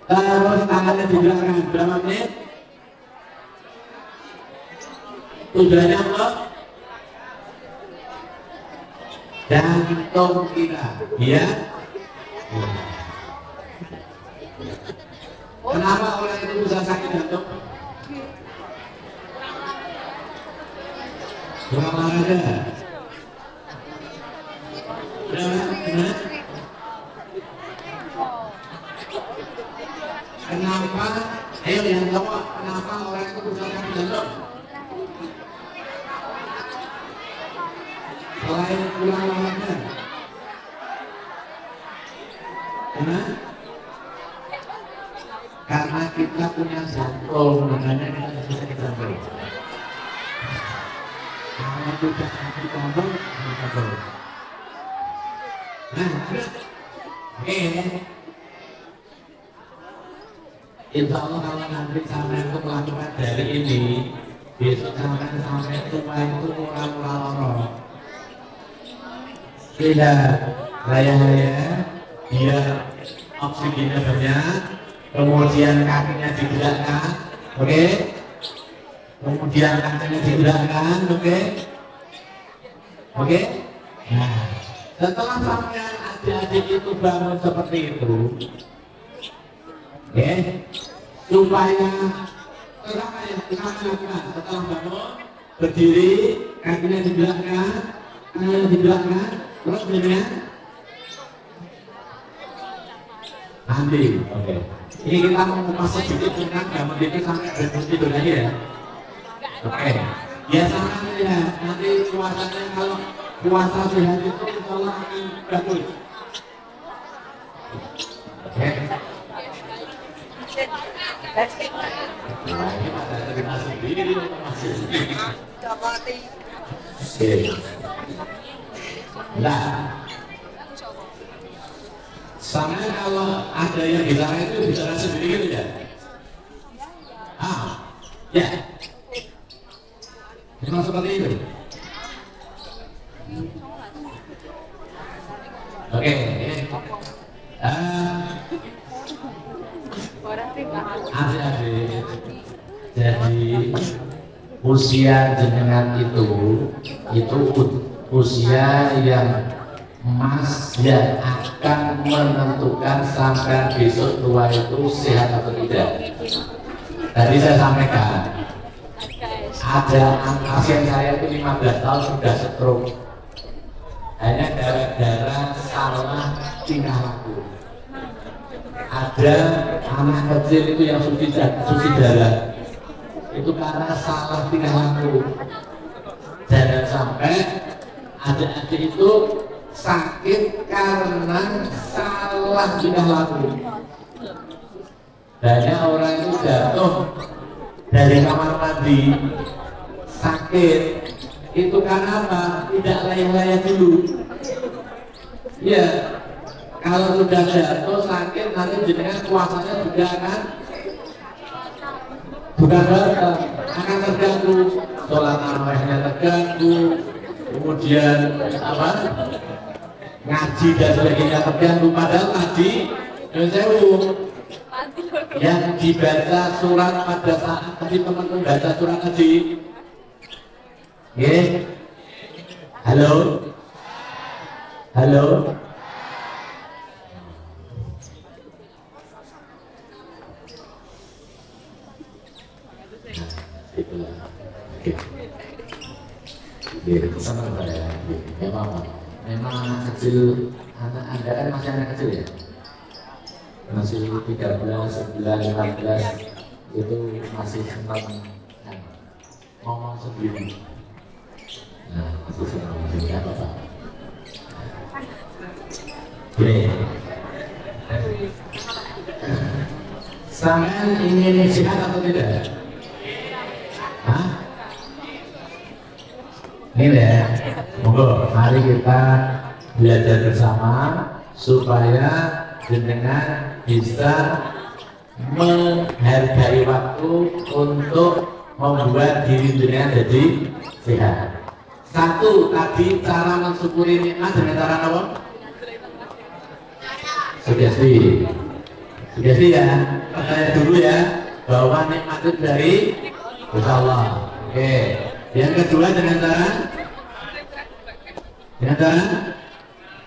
Terus tangannya di belakang berapa menit? Tujuannya apa? Jantung kita, ya. Kenapa orang itu bisa sakit jantung? Kurang olahraga. Kenapa? Ayo yang jawab. Kenapa orang itu bisa sakit jantung? Selain kurang olahraga. Kenapa? Karena kita punya jantung, makanya kita bisa sakit jantung. Kalau tidak sakit jantung, kita terus. Nah, insya Allah kalau nanti sampai itu melakukan dari ini, besok sampai tua itu kurang-kurang. Tidak layang-layang, biar oksigennya banyak. Kemudian kakinya digerakkan, oke? Kemudian kakinya digerakkan, oke? Oke? Nah, setelah sampean adik-adik itu bangun seperti itu, oke? Supaya Pertama yang kita lakukan setelah bangun, berdiri, kakinya di belakang, tangannya di belakang, terus dengan mandi. Oke. Ini kita mau kupas sedikit tentang bangun itu sampai bangun tidur lagi ya. Oke. Biasanya ya, nanti puasanya kalau puasa sehat itu insyaallah akan bagus. Oke. Nah, ini pada terima sendiri masih sendiri. Oke. Nah, sama kalau ada yang bicara itu bicara sendiri gitu ya. Ya. Memang seperti itu. Oke. Adik-adik, jadi usia jenengan itu usia yang emas yang akan menentukan sampai besok tua itu sehat atau tidak. Tadi saya sampaikan ada pasien saya itu 15 tahun sudah stroke hanya gara-gara salah tingkah laku. Ada anak kecil itu yang suci darah itu karena salah tingkah laku. Jangan sampai ada adik itu sakit karena salah tingkah laku. Banyak orang itu jatuh dari kamar mandi sakit itu karena apa? Tidak layak-layak dulu. Ya, kalau sudah jatuh sakit nanti jenengan puasanya juga bukan batal, akan terganggu, sholat tarawihnya terganggu, kemudian apa? Ngaji dan sebagainya terganggu. Padahal tadi yang dibaca surat pada saat tadi teman-teman baca surat tadi. Oke. Halo. Halo. Senang saya. Memang anak kecil, anak Anda kan masih anak kecil ya? Masih 13, 9, 15 itu masih senang ngomong sendiri. Nah, masih senang sendiri apa-apa. Oke. Sampean ingin sehat atau tidak? Hah? Ini ya, monggo mari kita belajar bersama supaya jenengan bisa menghargai waktu untuk membuat diri jenengan jadi sehat. Satu, tadi cara mensyukuri nikmat dengan cara apa? Sugesti. Sugesti ya, percaya dulu ya bahwa nikmat itu dari Allah. Oke. Yang kedua dengan cara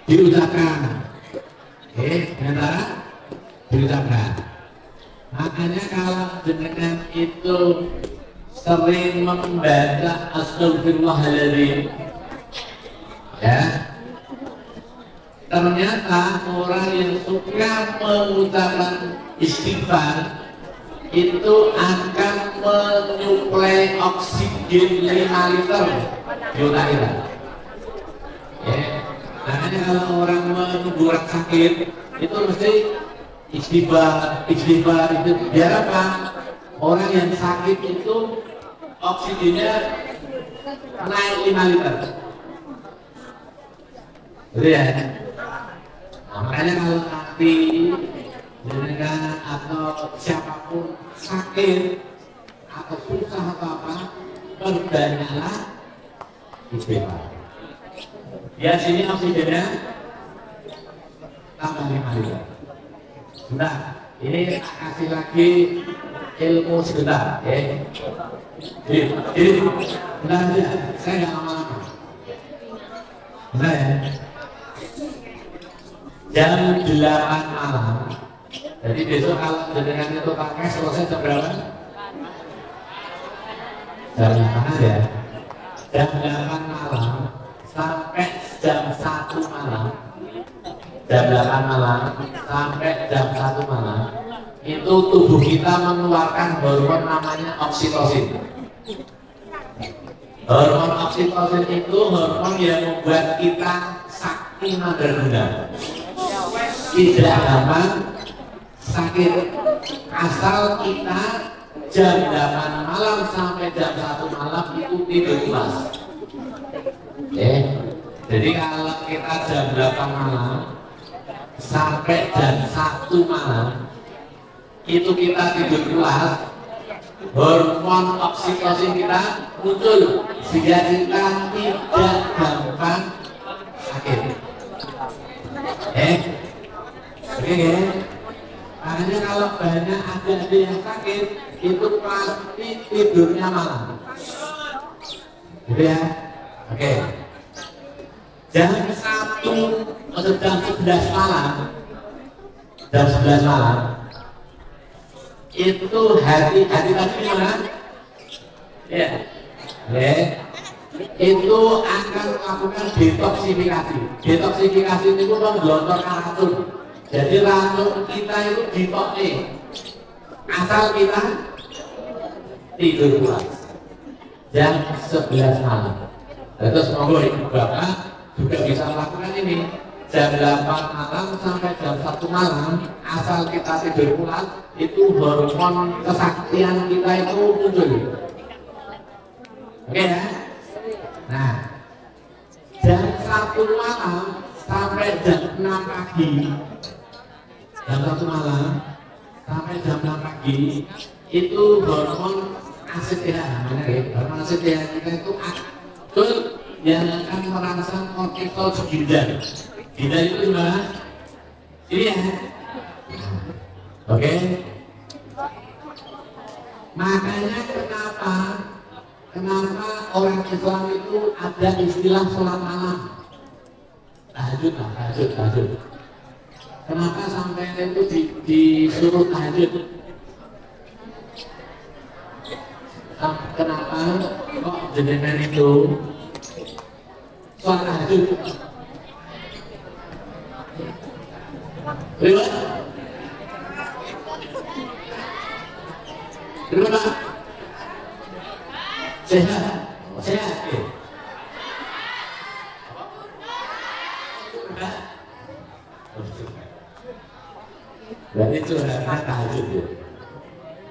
diucapkan. Oke, dengan cara diucapkan. Makanya kalau jenengan itu sering membaca astagfirullahaladzim, ya, ternyata orang yang suka mengucapkan istighfar itu akan menyuplai oksigen 5 liter di otak kita. Ya. Makanya kalau orang menunggu orang sakit itu mesti istighfar itu biar apa? Orang yang sakit itu oksigennya naik 5 liter. Betul ya? Nah, makanya kalau nanti jenengan atau siapapun sakit atau susah atau apa, perbanyaklah istighfar. Di sini oksigennya tambah 5 liter. Sudah, ini kasih lagi ilmu sebentar, ya. Jadi, bentar aja, saya nggak lama-lama. Bentar ya. Jam 8 malam. Jadi besok kalau jenengan itu pakai selesai jam berapa? jam 8 ya, jam 8 malam sampai jam 1 malam, jam 8 malam sampai jam 1 malam itu tubuh kita mengeluarkan hormon namanya oksitosin. Hormon oksitosin itu hormon yang membuat kita sakti madraguna, tidak gampang sakit asal kita jam 8 malam sampai jam 1 malam itu tidur pulas. Jadi kalau kita jam 8 malam sampai jam 1 malam itu kita tidur pulas, hormon oksitosin kita muncul sehingga kita tidak gampang sakit. Oke. Makanya kalau banyak ada yang sakit itu pasti tidurnya malam. Gitu ya. Oke. Jam 1 atau jam 11 malam, jam 11 malam itu hati tadi gimana? Ya. Itu akan melakukan detoksifikasi. Detoksifikasi itu menggelontorkan racun. Jadi racun kita itu detoksi asal kita tidur pulas jam 11 malam. Terus monggo ibu bapak juga bisa melakukan ini jam 8 malam sampai jam 1 malam asal kita tidur pulas itu hormon kesaktian kita itu muncul. Oke ya. Nah, jam 1 malam sampai jam 6 pagi, jam 1 malam sampai jam 6 pagi itu hormon ACTH, hormon ACTH kita itu aktif yang akan merangsang kortisol ginjal. Ginjal itu gimana? Ini ya. Oke. Makanya kenapa orang Islam itu ada istilah sholat malam? Tahajud. Kenapa sampai itu disuruh tahajud? Kenapa kok jenengan itu sholat tahajud? Lewat? Kenapa? Sehat. Berarti itu harusnya tahajud ya.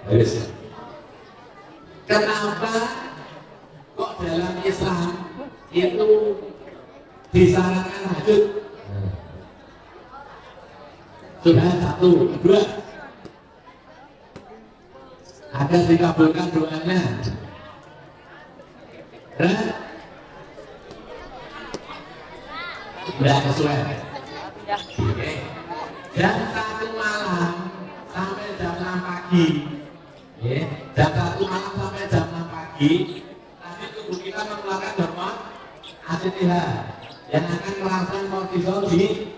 Harus. Kenapa kok dalam Islam itu disarankan tahajud? Sudah 1, 2. Agar dikabulkan doanya. Tidak sesuai. Oke. Jam 1 malam sampai jam 6 pagi. Jam 1 malam sampai jam 6 pagi. Tadi tubuh kita mengeluarkan hormon ACTH yang akan merangsang kortisol di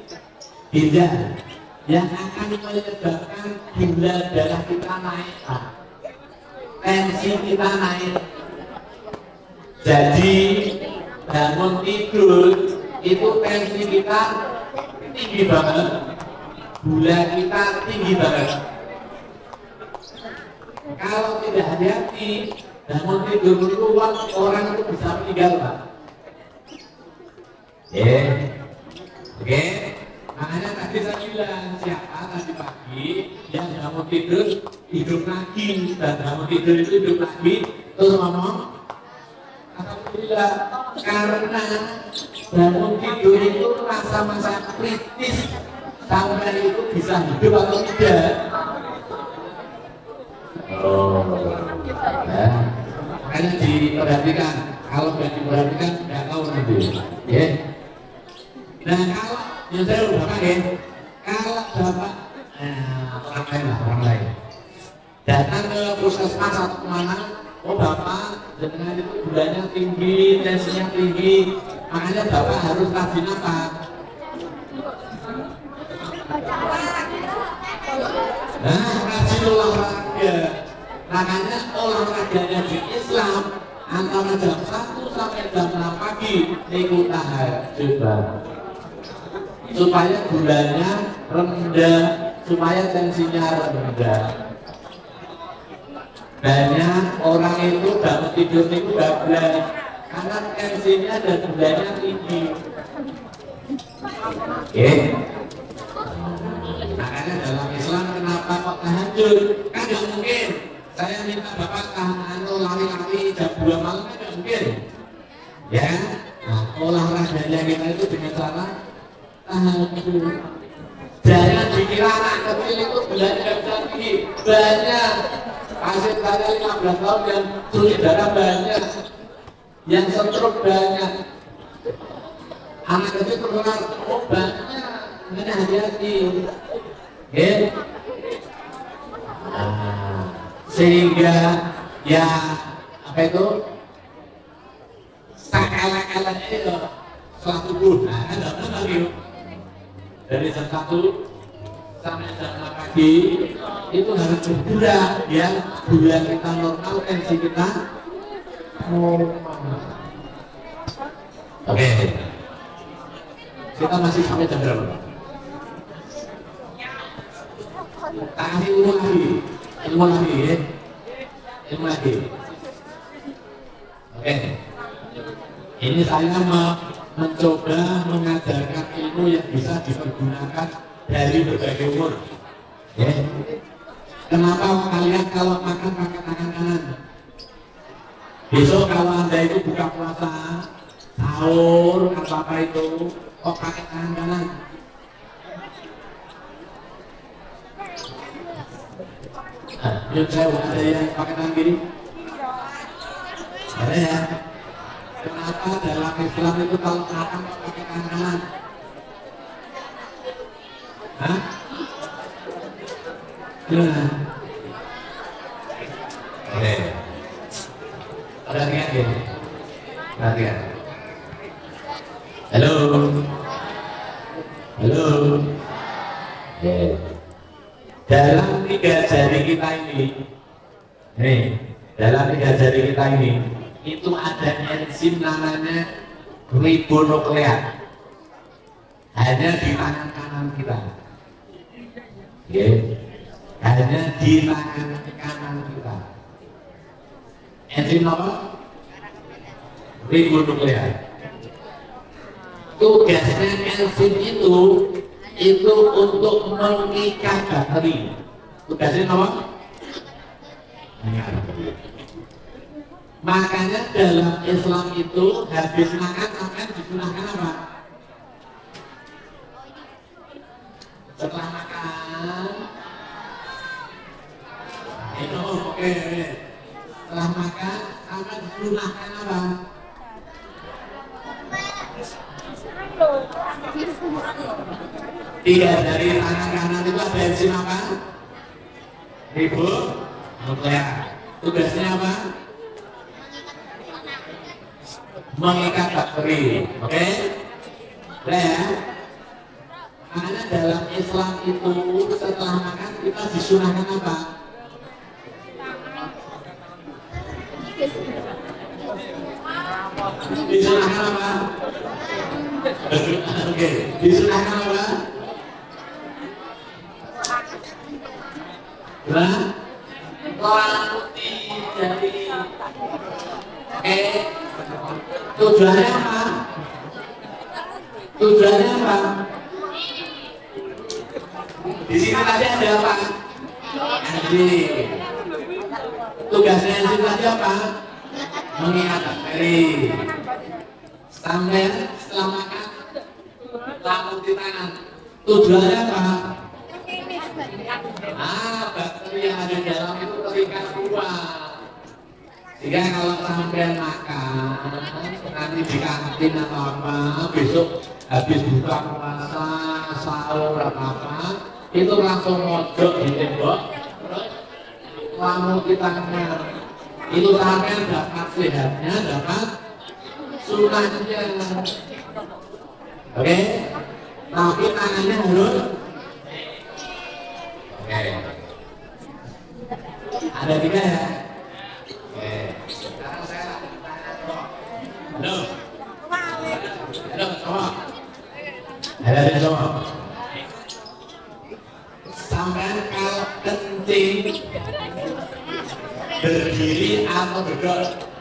ginjal, yang akan menyebabkan gula darah kita naik, tensi kita naik. Jadi bangun tidur itu tensi kita tinggi banget, gula kita tinggi banget. Kalau tidak hati-hati bangun tidur itu orang itu bisa meninggal, Pak. Oke. Makanya tadi saya bilang siapa tadi pagi yang bangun tidur hidup lagi, dan bangun tidur itu hidup lagi terus ngomong alhamdulillah, karena bangun tidur itu masa-masa kritis sampai itu bisa hidup atau tidak. Makanya diperhatikan, kalau nggak diperhatikan nggak tahu nanti. Nah kalau yang saya udah pakai, kalau bapak orang lain datang ke puskesmas atau kemana, oh bapak jenengan itu gulanya tinggi, tensinya tinggi, makanya bapak harus rajin apa? Rajin olahraga. Makanya olahraganya di Islam antara jam 1 sampai jam 6 pagi niku tahajud supaya gulanya rendah, supaya tensinya rendah. Banyak orang itu bangun tidur niku bablas karena tensinya dan gulanya tinggi. Oke. Makanya dalam Islam kenapa kok tahajud? Kan nggak mungkin saya minta bapak tahan lari-lari jam 2 malam, kan nggak mungkin. Ya, nah, olahraganya kita itu dengan cara tahajud. Jangan dikira anak kecil itu belajar tinggi. Banyak pasien saya 15 tahun yang cuci darah banyak, yang stroke banyak. Anak kecil tertular banyak. Ini hati-hati. Ya. Sehingga ya apa itu sakala-kalanya itu sholat subuh. Nah, kan tidak lagi dari jam 1 sampai jam 6 pagi itu harus bergerak ya, gula kita normal, tensi kita normal. Oke. Kita masih sampai jam berapa? Kasih ilmu lagi ya. Ilmu lagi. Oke. Ini saya mencoba mengajarkan ilmu yang bisa dipergunakan dari berbagai umur. Ya. Kenapa kalian kalau makan pakai tangan kanan? Besok kalau Anda itu buka puasa, sahur atau apa itu, kok pakai tangan kanan? Yuk saya ada yang pakai tangan kiri? Ada ya? Kenapa dalam Islam itu kalau makan pakai tangan kanan? Hah? Gimana? Oke. Perhatikan ya. Perhatikan. Halo. Halo. Dalam 3 jari kita ini, dalam 3 jari kita ini, itu ada enzim namanya ribonukleat. Hanya di tangan kanan kita. Hanya di tangan kanan kita. Enzim apa? Ribonukleat. Tugasnya enzim itu untuk mengikat bakteri. Tugasnya apa? Makanya dalam Islam itu habis makan sampai disunahkan apa? Setelah makan itu oke. Setelah makan sampai disunahkan apa? Tiga dari tangan kanan itu ada enzim apa? Ribonukleat. Tugasnya apa? Mengikat bakteri. Oke? Udah ya? Makanya dalam Islam itu setelah makan kita disunahkan apa? Disunahkan apa? Oke, disunahkan apa? Melanjuti dari tujuannya apa? Tujuannya apa? Di sini tadi ada apa? Enzim. Tugasnya enzim tadi apa? Mengikat bakteri. Sampai setelah makan langsung di tangan. Tujuannya apa? Bakteri yang ada di dalam itu terikat kuat. Sehingga kalau sampai makan nanti di kantin atau apa, besok habis buka puasa, sahur apa, itu langsung mojok di tembok, terus langsung di tangannya. Itu sampai dapat sehatnya, dapat sunahnya. Oke? Tapi tangannya harus oke. Ada 3 ya? Oke. Sekarang saya Halo. Halo, semua. Halo semua. Sampai kalau kencing berdiri atau duduk?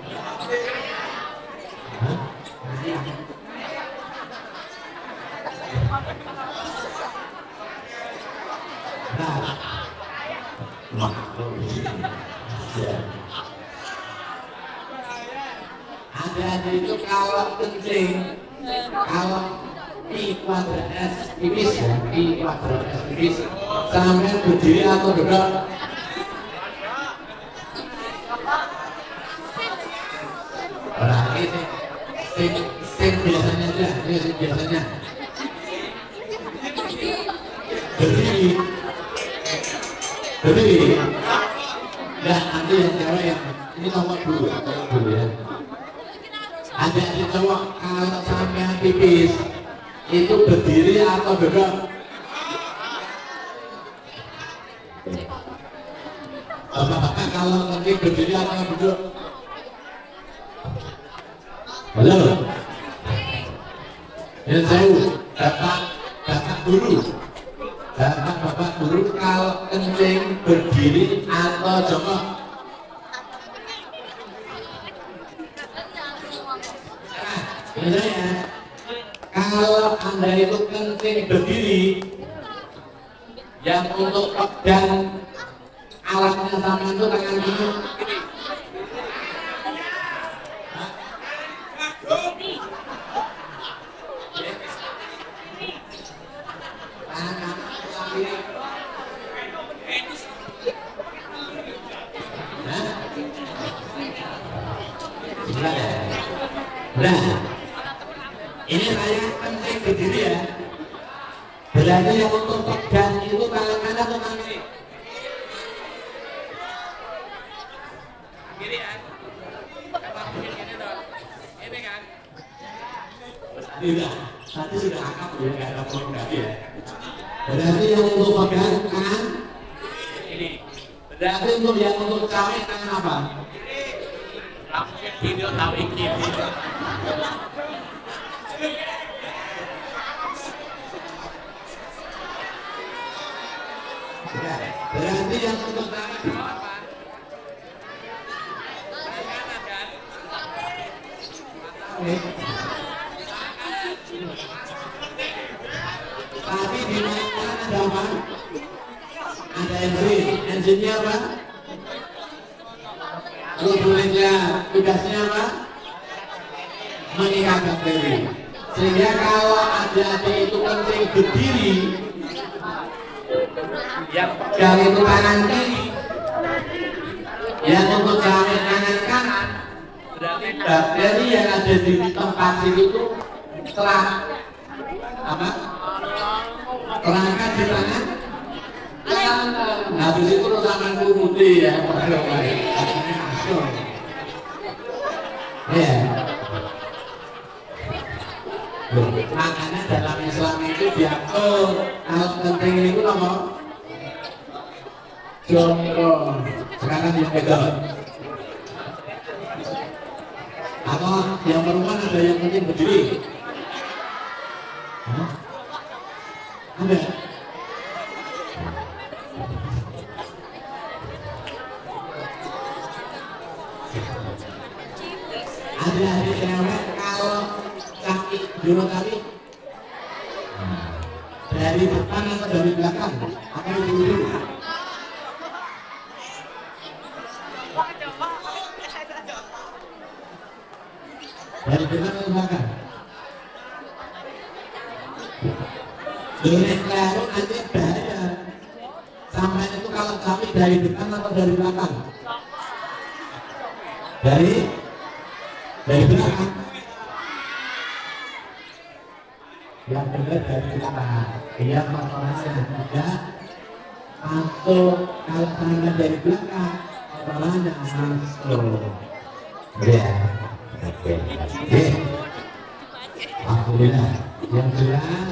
Ada itu kalau kencing, kalau I kuadrat S tipis ya, I kuadrat S tipis sampai berdiri atau duduk? Berarti sing biasanya aja, ini sing biasanya berdiri, berdiri. Nah, nanti yang cewek yang ini nomor dulu ya. Ada yang cowok kalau sampai pipis itu berdiri atau duduk? Bapak-bapak kalau nanti berdiri atau duduk? Halo. Ya saya bapak guru. Bapak guru kalau kencing berdiri atau jongkok? Ya, kalau Anda itu kencing berdiri, yang untuk pegang alatnya sama itu tangan kiri. Nah, ini saya kencing berdiri ya. Berarti yang untuk pegang itu tangan kanan atau tangan kiri? Kiri ya. Ini kan. Tidak, tadi sudah akap ya, nggak ada pornografi ya. Berarti yang untuk pegang tangan ini. Berarti untuk yang untuk cawe tangan apa? Mungkin video tahu ini. Berarti yang untuk tangan apa? Kanan kan? Tapi di mana ada apa? Ada engine-nya apa? Tubuhnya tugasnya apa? Mengikat bakteri. Sehingga kalau adik-adik itu kencing berdiri, yang pegang itu tangan kiri, yang untuk jamin tangan kanan, berarti bakteri yang ada di tempat itu telah apa? Terangkat di tangan kanan. Habis itu tangan putih ya. Ya. Makanya dalam Islam itu diatur kalau penting itu nomor jongkok. Sekarang yang pegang. Atau yang perempuan ada yang penting berdiri. Hah? Ada. Ada cewek kalau kaki dulu kali dari depan atau dari belakang apa yang dulu dari depan atau belakang boleh kalau nanti bahaya sampai itu kalau kaki dari depan atau dari belakang dari belakang yang benar dari belakang yang masalahnya ada atau kalau tangan dari belakang masalahnya masuk ya oke alhamdulillah yang jelas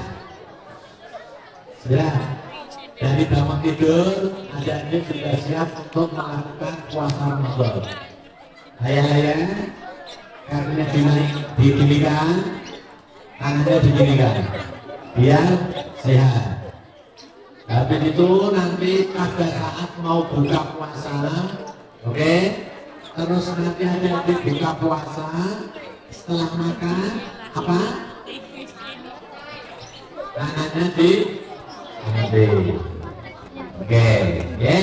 dari bangun tidur adik-adik sudah siap untuk melakukan puasa Ramadan. Ayah-ayah kakinya diginikan, tangannya diginikan, biar sehat. Habis itu nanti pada saat mau buka puasa, oke? Terus nanti ada buka puasa setelah makan apa? Tangannya diambil. Oke, ya.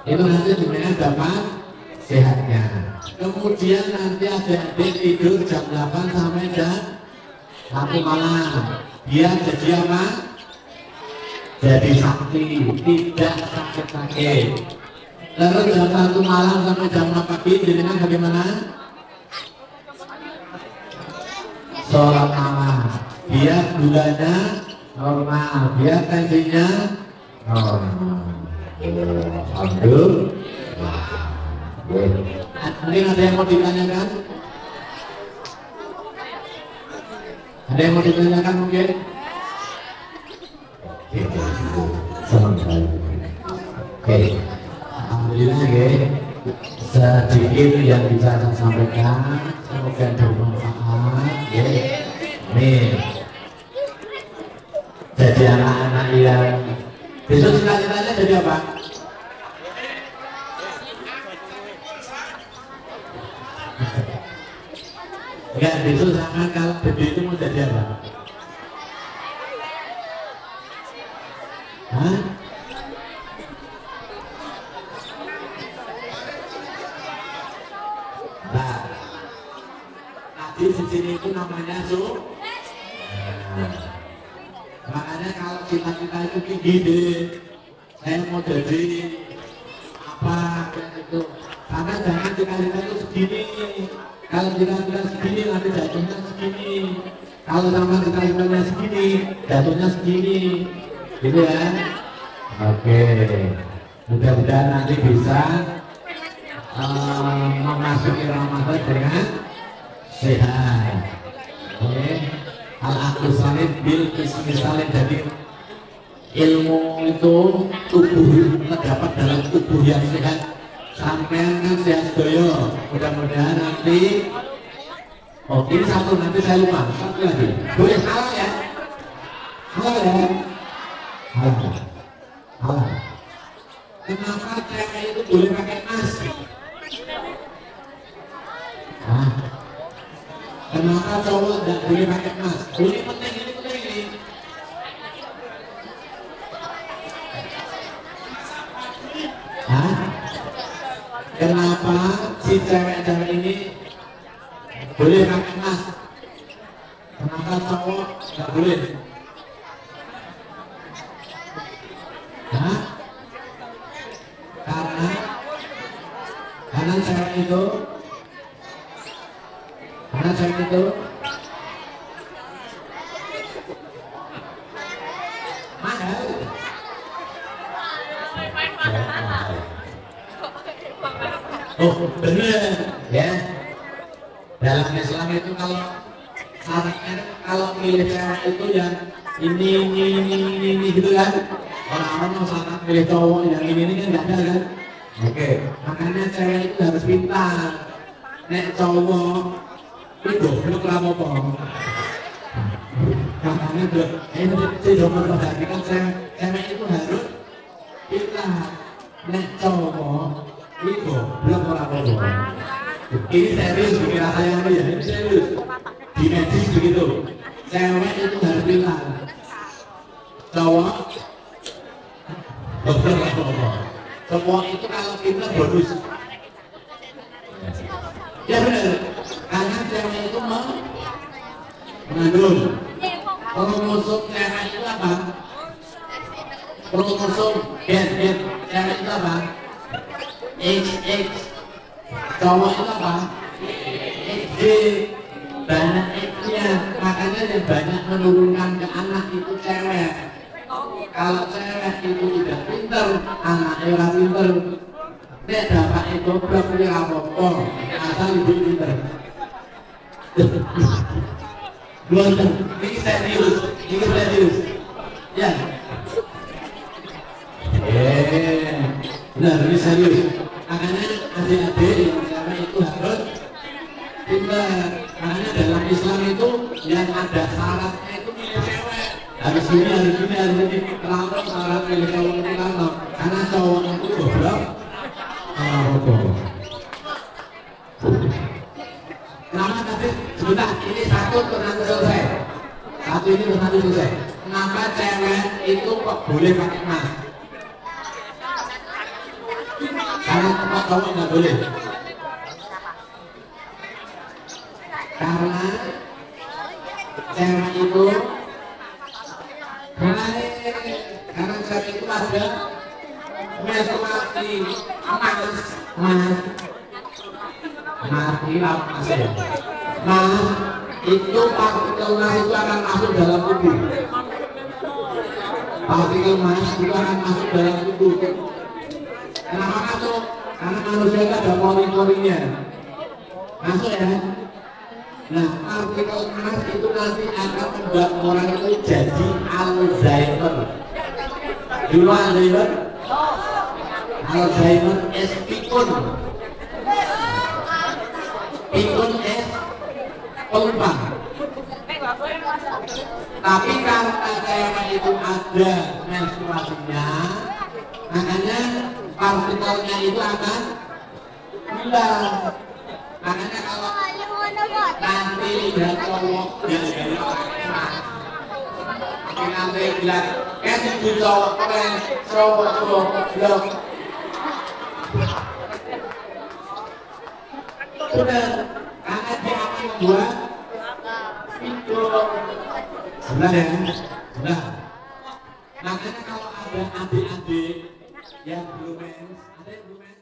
Itu nanti sebenarnya dapat sehatnya. Kemudian nanti adik-adik tidur jam 8 sampai jam 1 malam. Biar jadi apa? Jadi sakti, tidak sakit-sakit. Terus jam 1 malam sampai jam 6 pagi jadinya bagaimana? Sholat malam. Biar gulanya normal, biar tensinya normal. Alhamdulillah. Mungkin ada yang mau ditanyakan? Ada yang mau ditanyakan mungkin? Senang sekali. Oke, alhamdulillah ya. Sedikit yang bisa saya sampaikan, semoga bermanfaat. Ya, nih. Jadi anak-anak yang besok cita-citanya jadi apa? Enggak, besok sama kalau gede itu mau jadi apa? Hah? Nah, tadi di sini itu namanya makanya kalau cita-cita itu tinggi deh, saya mau jadi apa kayak itu. Karena jangan cita-cita itu segini. Kalau cita-cita segini nanti jatuhnya segini. Kalau sama cita-citanya segini, jatuhnya segini. Gitu ya. Oke. Mudah-mudahan nanti bisa memasuki Ramadan dengan sehat. Oke. Al-Aqsalid bil misalnya jadi ilmu itu tubuh terdapat dalam tubuh yang sehat. Sampai kan sehat doyo. Mudah-mudahan nanti ini satu nanti saya lupa. Satu lagi. Boleh salah ya? Salah ya? Salah. Kenapa cewek itu boleh pakai emas? Kenapa cowok tidak boleh pakai emas? Ini penting ini. Kenapa si cewek-cewek ini boleh pakai emas? Kenapa cowok tidak boleh? Karena cewek itu mahal. Oh bener ya. Dalam Islam itu kalau syaratnya kalau milih cewek itu yang ini gitu kan. Orang-orang mau syarat milih cowok yang ini kan nggak ada kan. Oke, makanya cewek itu harus pintar. Nek cowok itu goblok lah apa? Makanya ini saya memperhatikan cewek itu harus pintar. Nek cowok itu goblok lah apa? Ini serius bikin saya ya, ini serius. Di medis begitu. Cewek itu harus pintar. Cowok goblok lah apa? Semua itu kalau pintar bonus. Ya benar, karena cewek itu mengandung. Kromosom cewek itu apa? Kromosom gen cewek itu apa? XX. Cowok itu apa? XG. Banyak X-nya, makanya yang banyak menurunkan ke anak itu cewek. Kalau cewek itu tidak pintar, anaknya orang pintar. Nek bapak itu berarti apa-apa, asal ibu pintar. Belum, ini serius. Ya. Benar, ini serius. Makanya adik-adik yang cewek itu harus pinter. Makanya dalam Islam itu yang ada syaratnya itu milih cewek. Harus gini, harus gini, harus gini. Kenapa syarat milih cowok itu kenapa? Karena cowok itu goblok. Kenapa tadi? Sebentar, ini satu nanti selesai. Satu ini nanti selesai. Kenapa cewek itu kok boleh pakai emas? Karena tempat cowok nggak boleh. Karena cewek itu karena cewek itu ada menstruasi mati lah masih. Nah itu partikel emas itu akan masuk dalam tubuh. Partikel emas itu akan masuk dalam tubuh. Kenapa masuk? Karena manusia itu ada pori-porinya. Masuk ya. Nah, partikel emas itu nanti akan membuat orang itu jadi Alzheimer. Dulu Alzheimer? Alzheimer es pikun. Pikun es pelupa. Tapi karena cewek itu ada menstruasinya, makanya partikelnya itu akan hilang. Makanya kalau nanti lihat cowok yang gaya nanti bilang itu cowok keren, cowok goblok. Sudah, karena dia akan membuat itu benar ya, benar. Makanya kalau ada adik-adik yang belum mens, ada yang belum mens.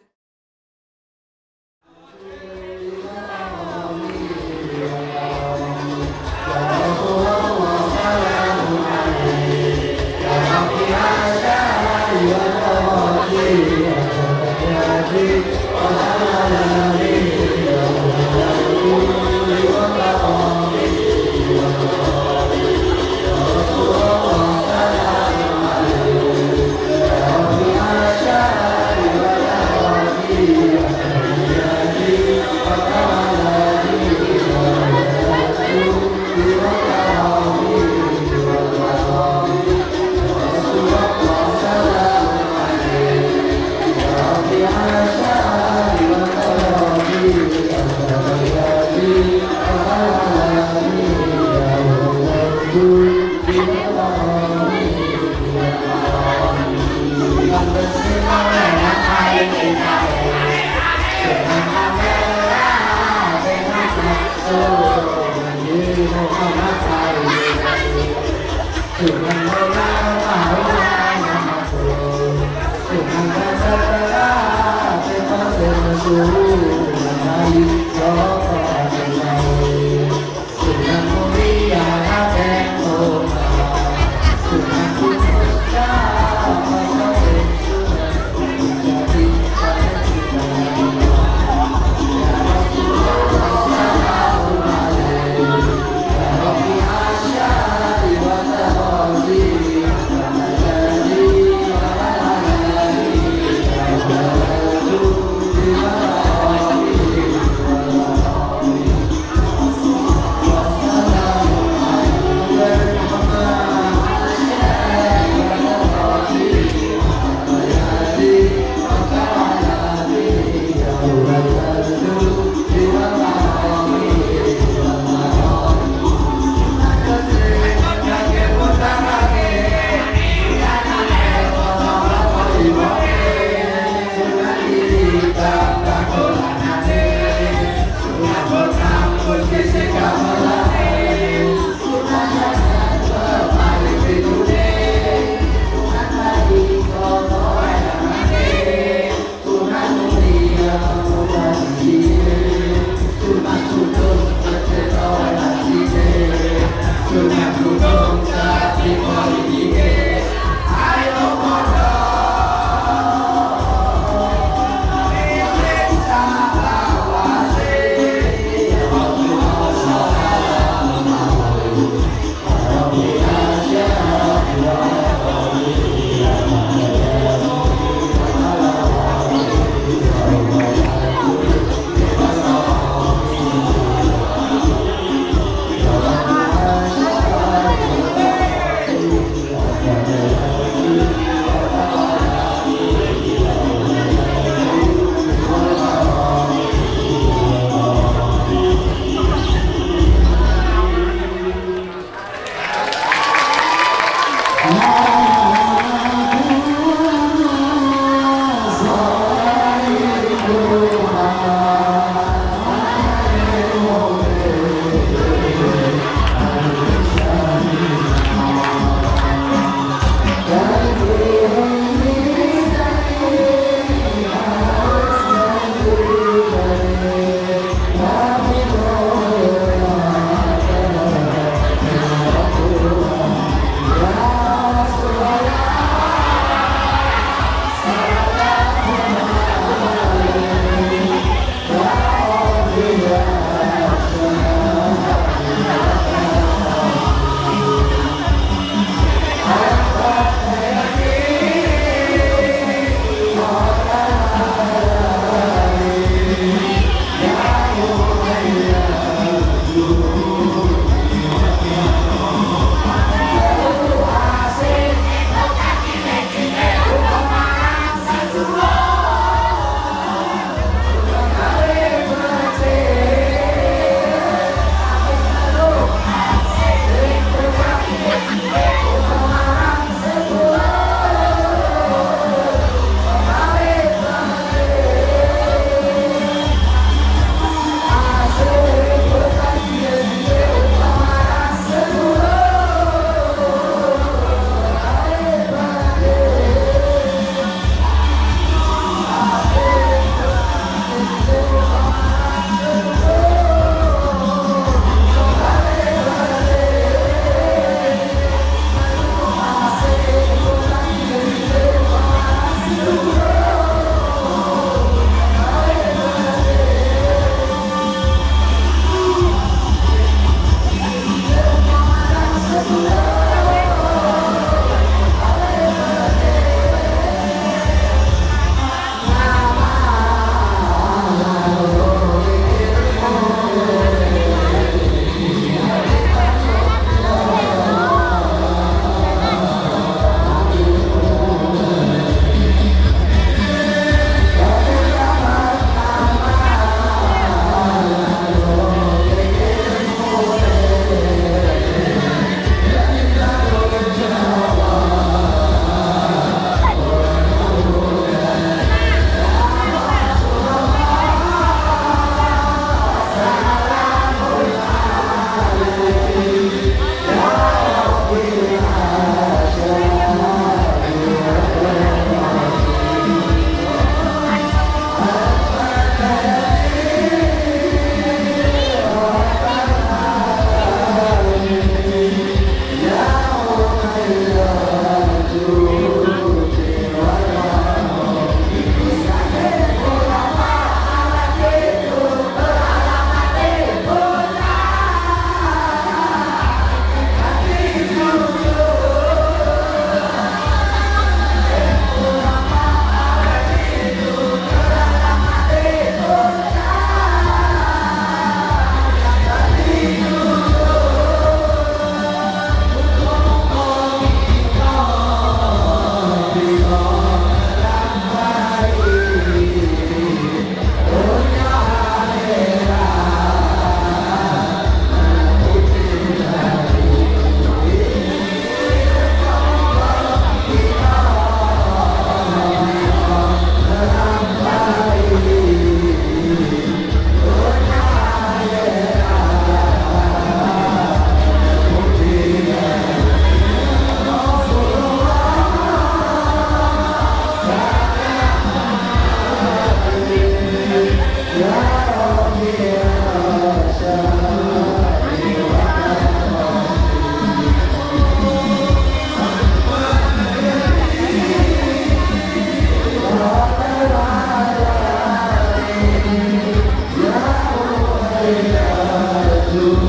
Yeah.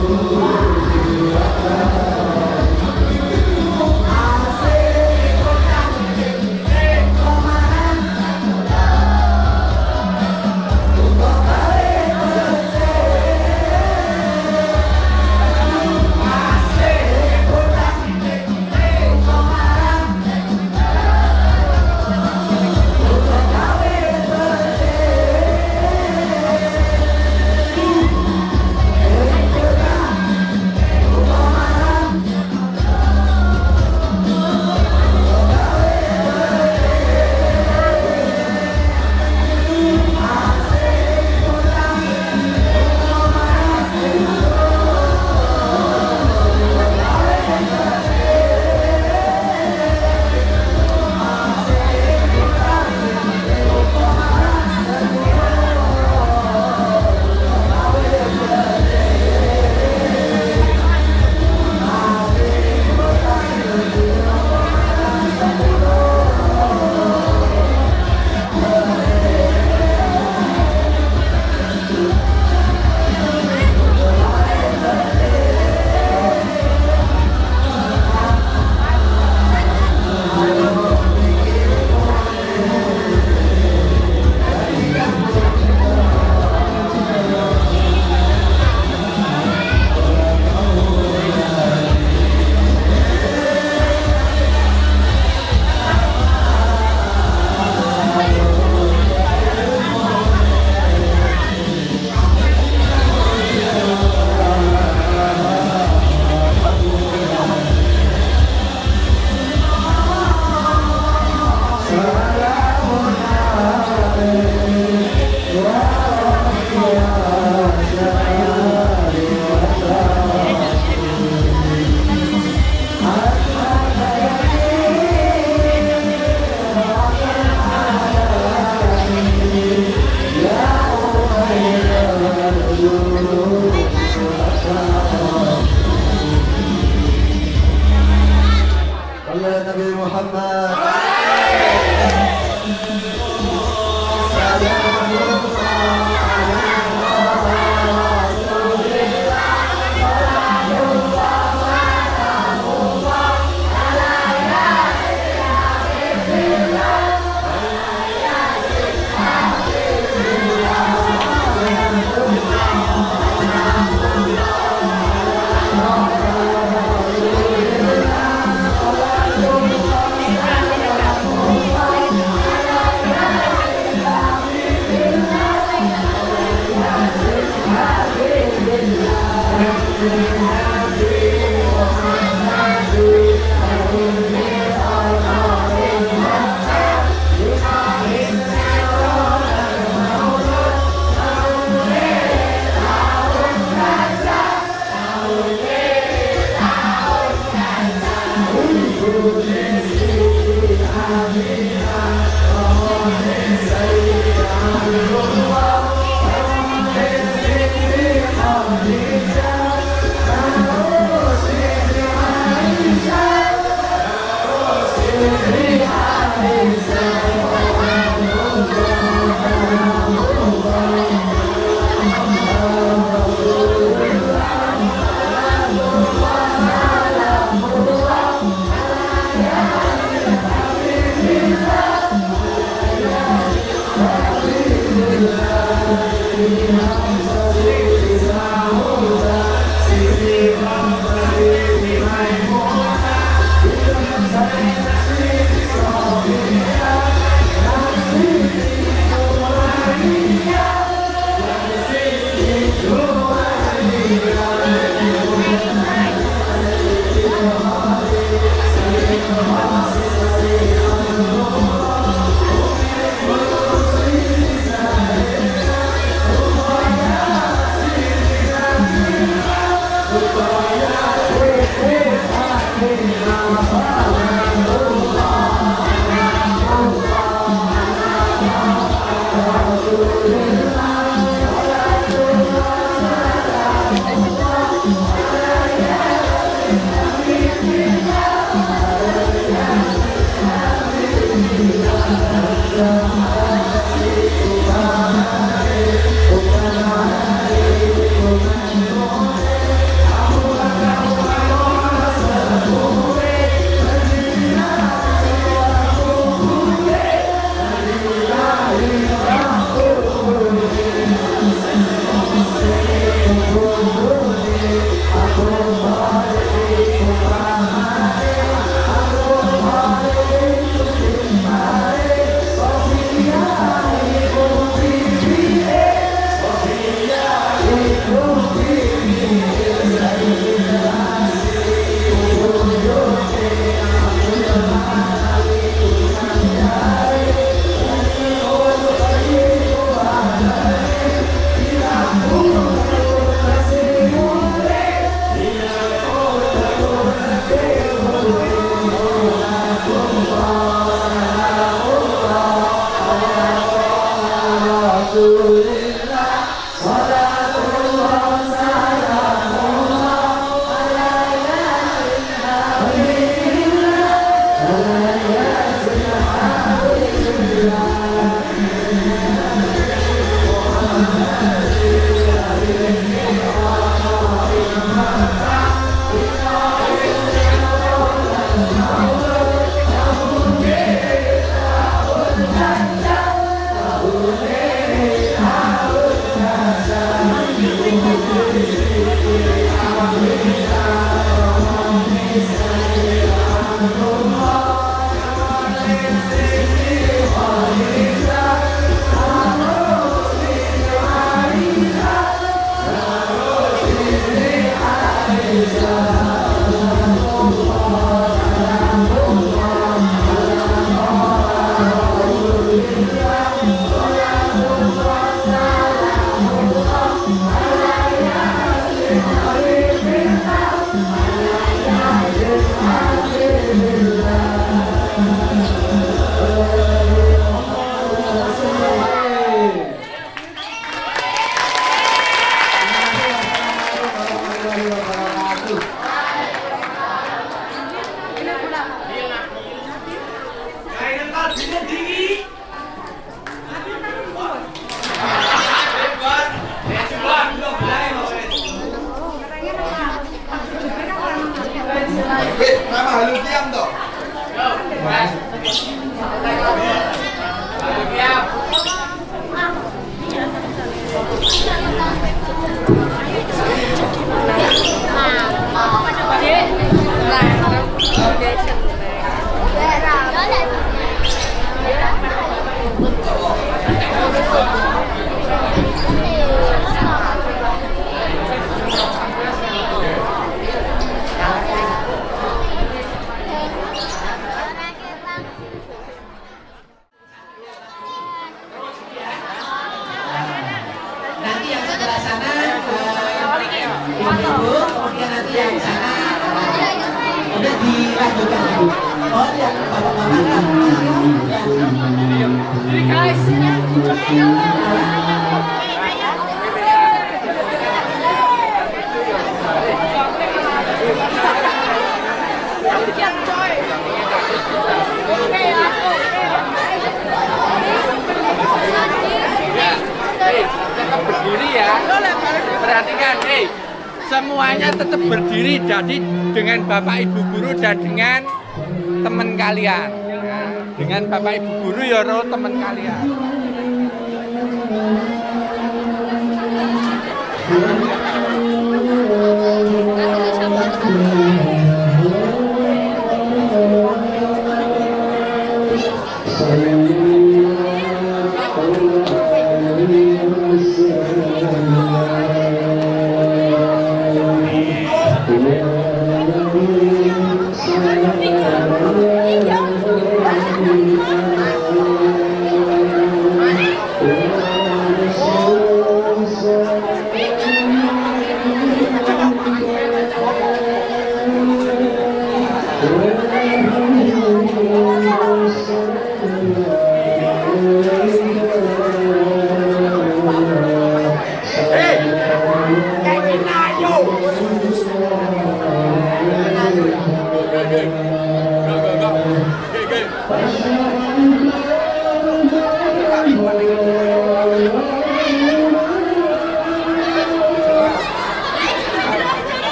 Perhatikan, semuanya tetap berdiri jadi dengan Bapak Ibu guru dan dengan teman kalian. Dengan Bapak Ibu guru ya teman kalian.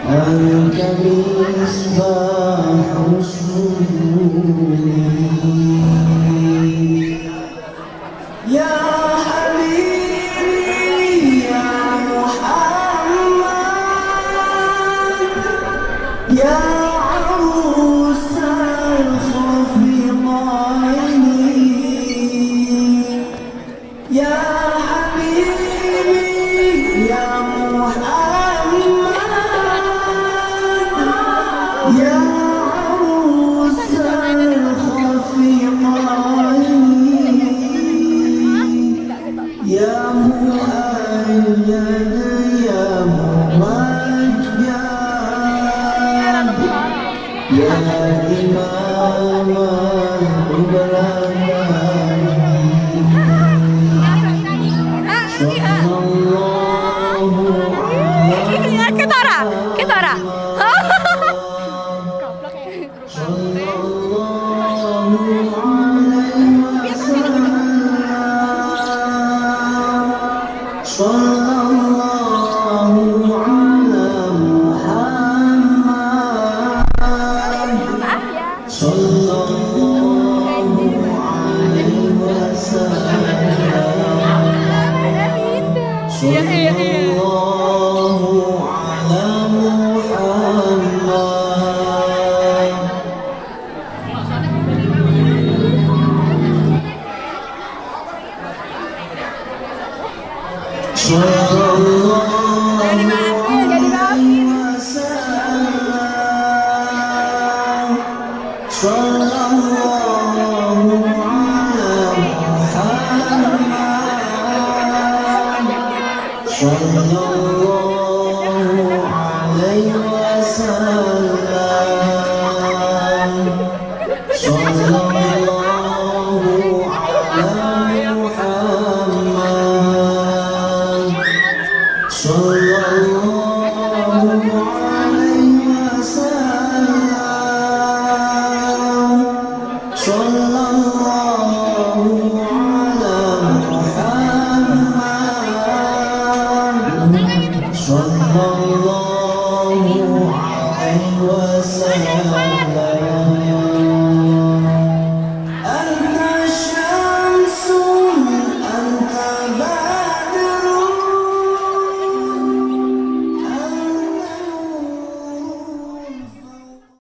أنت مصباح السرور Sallallahu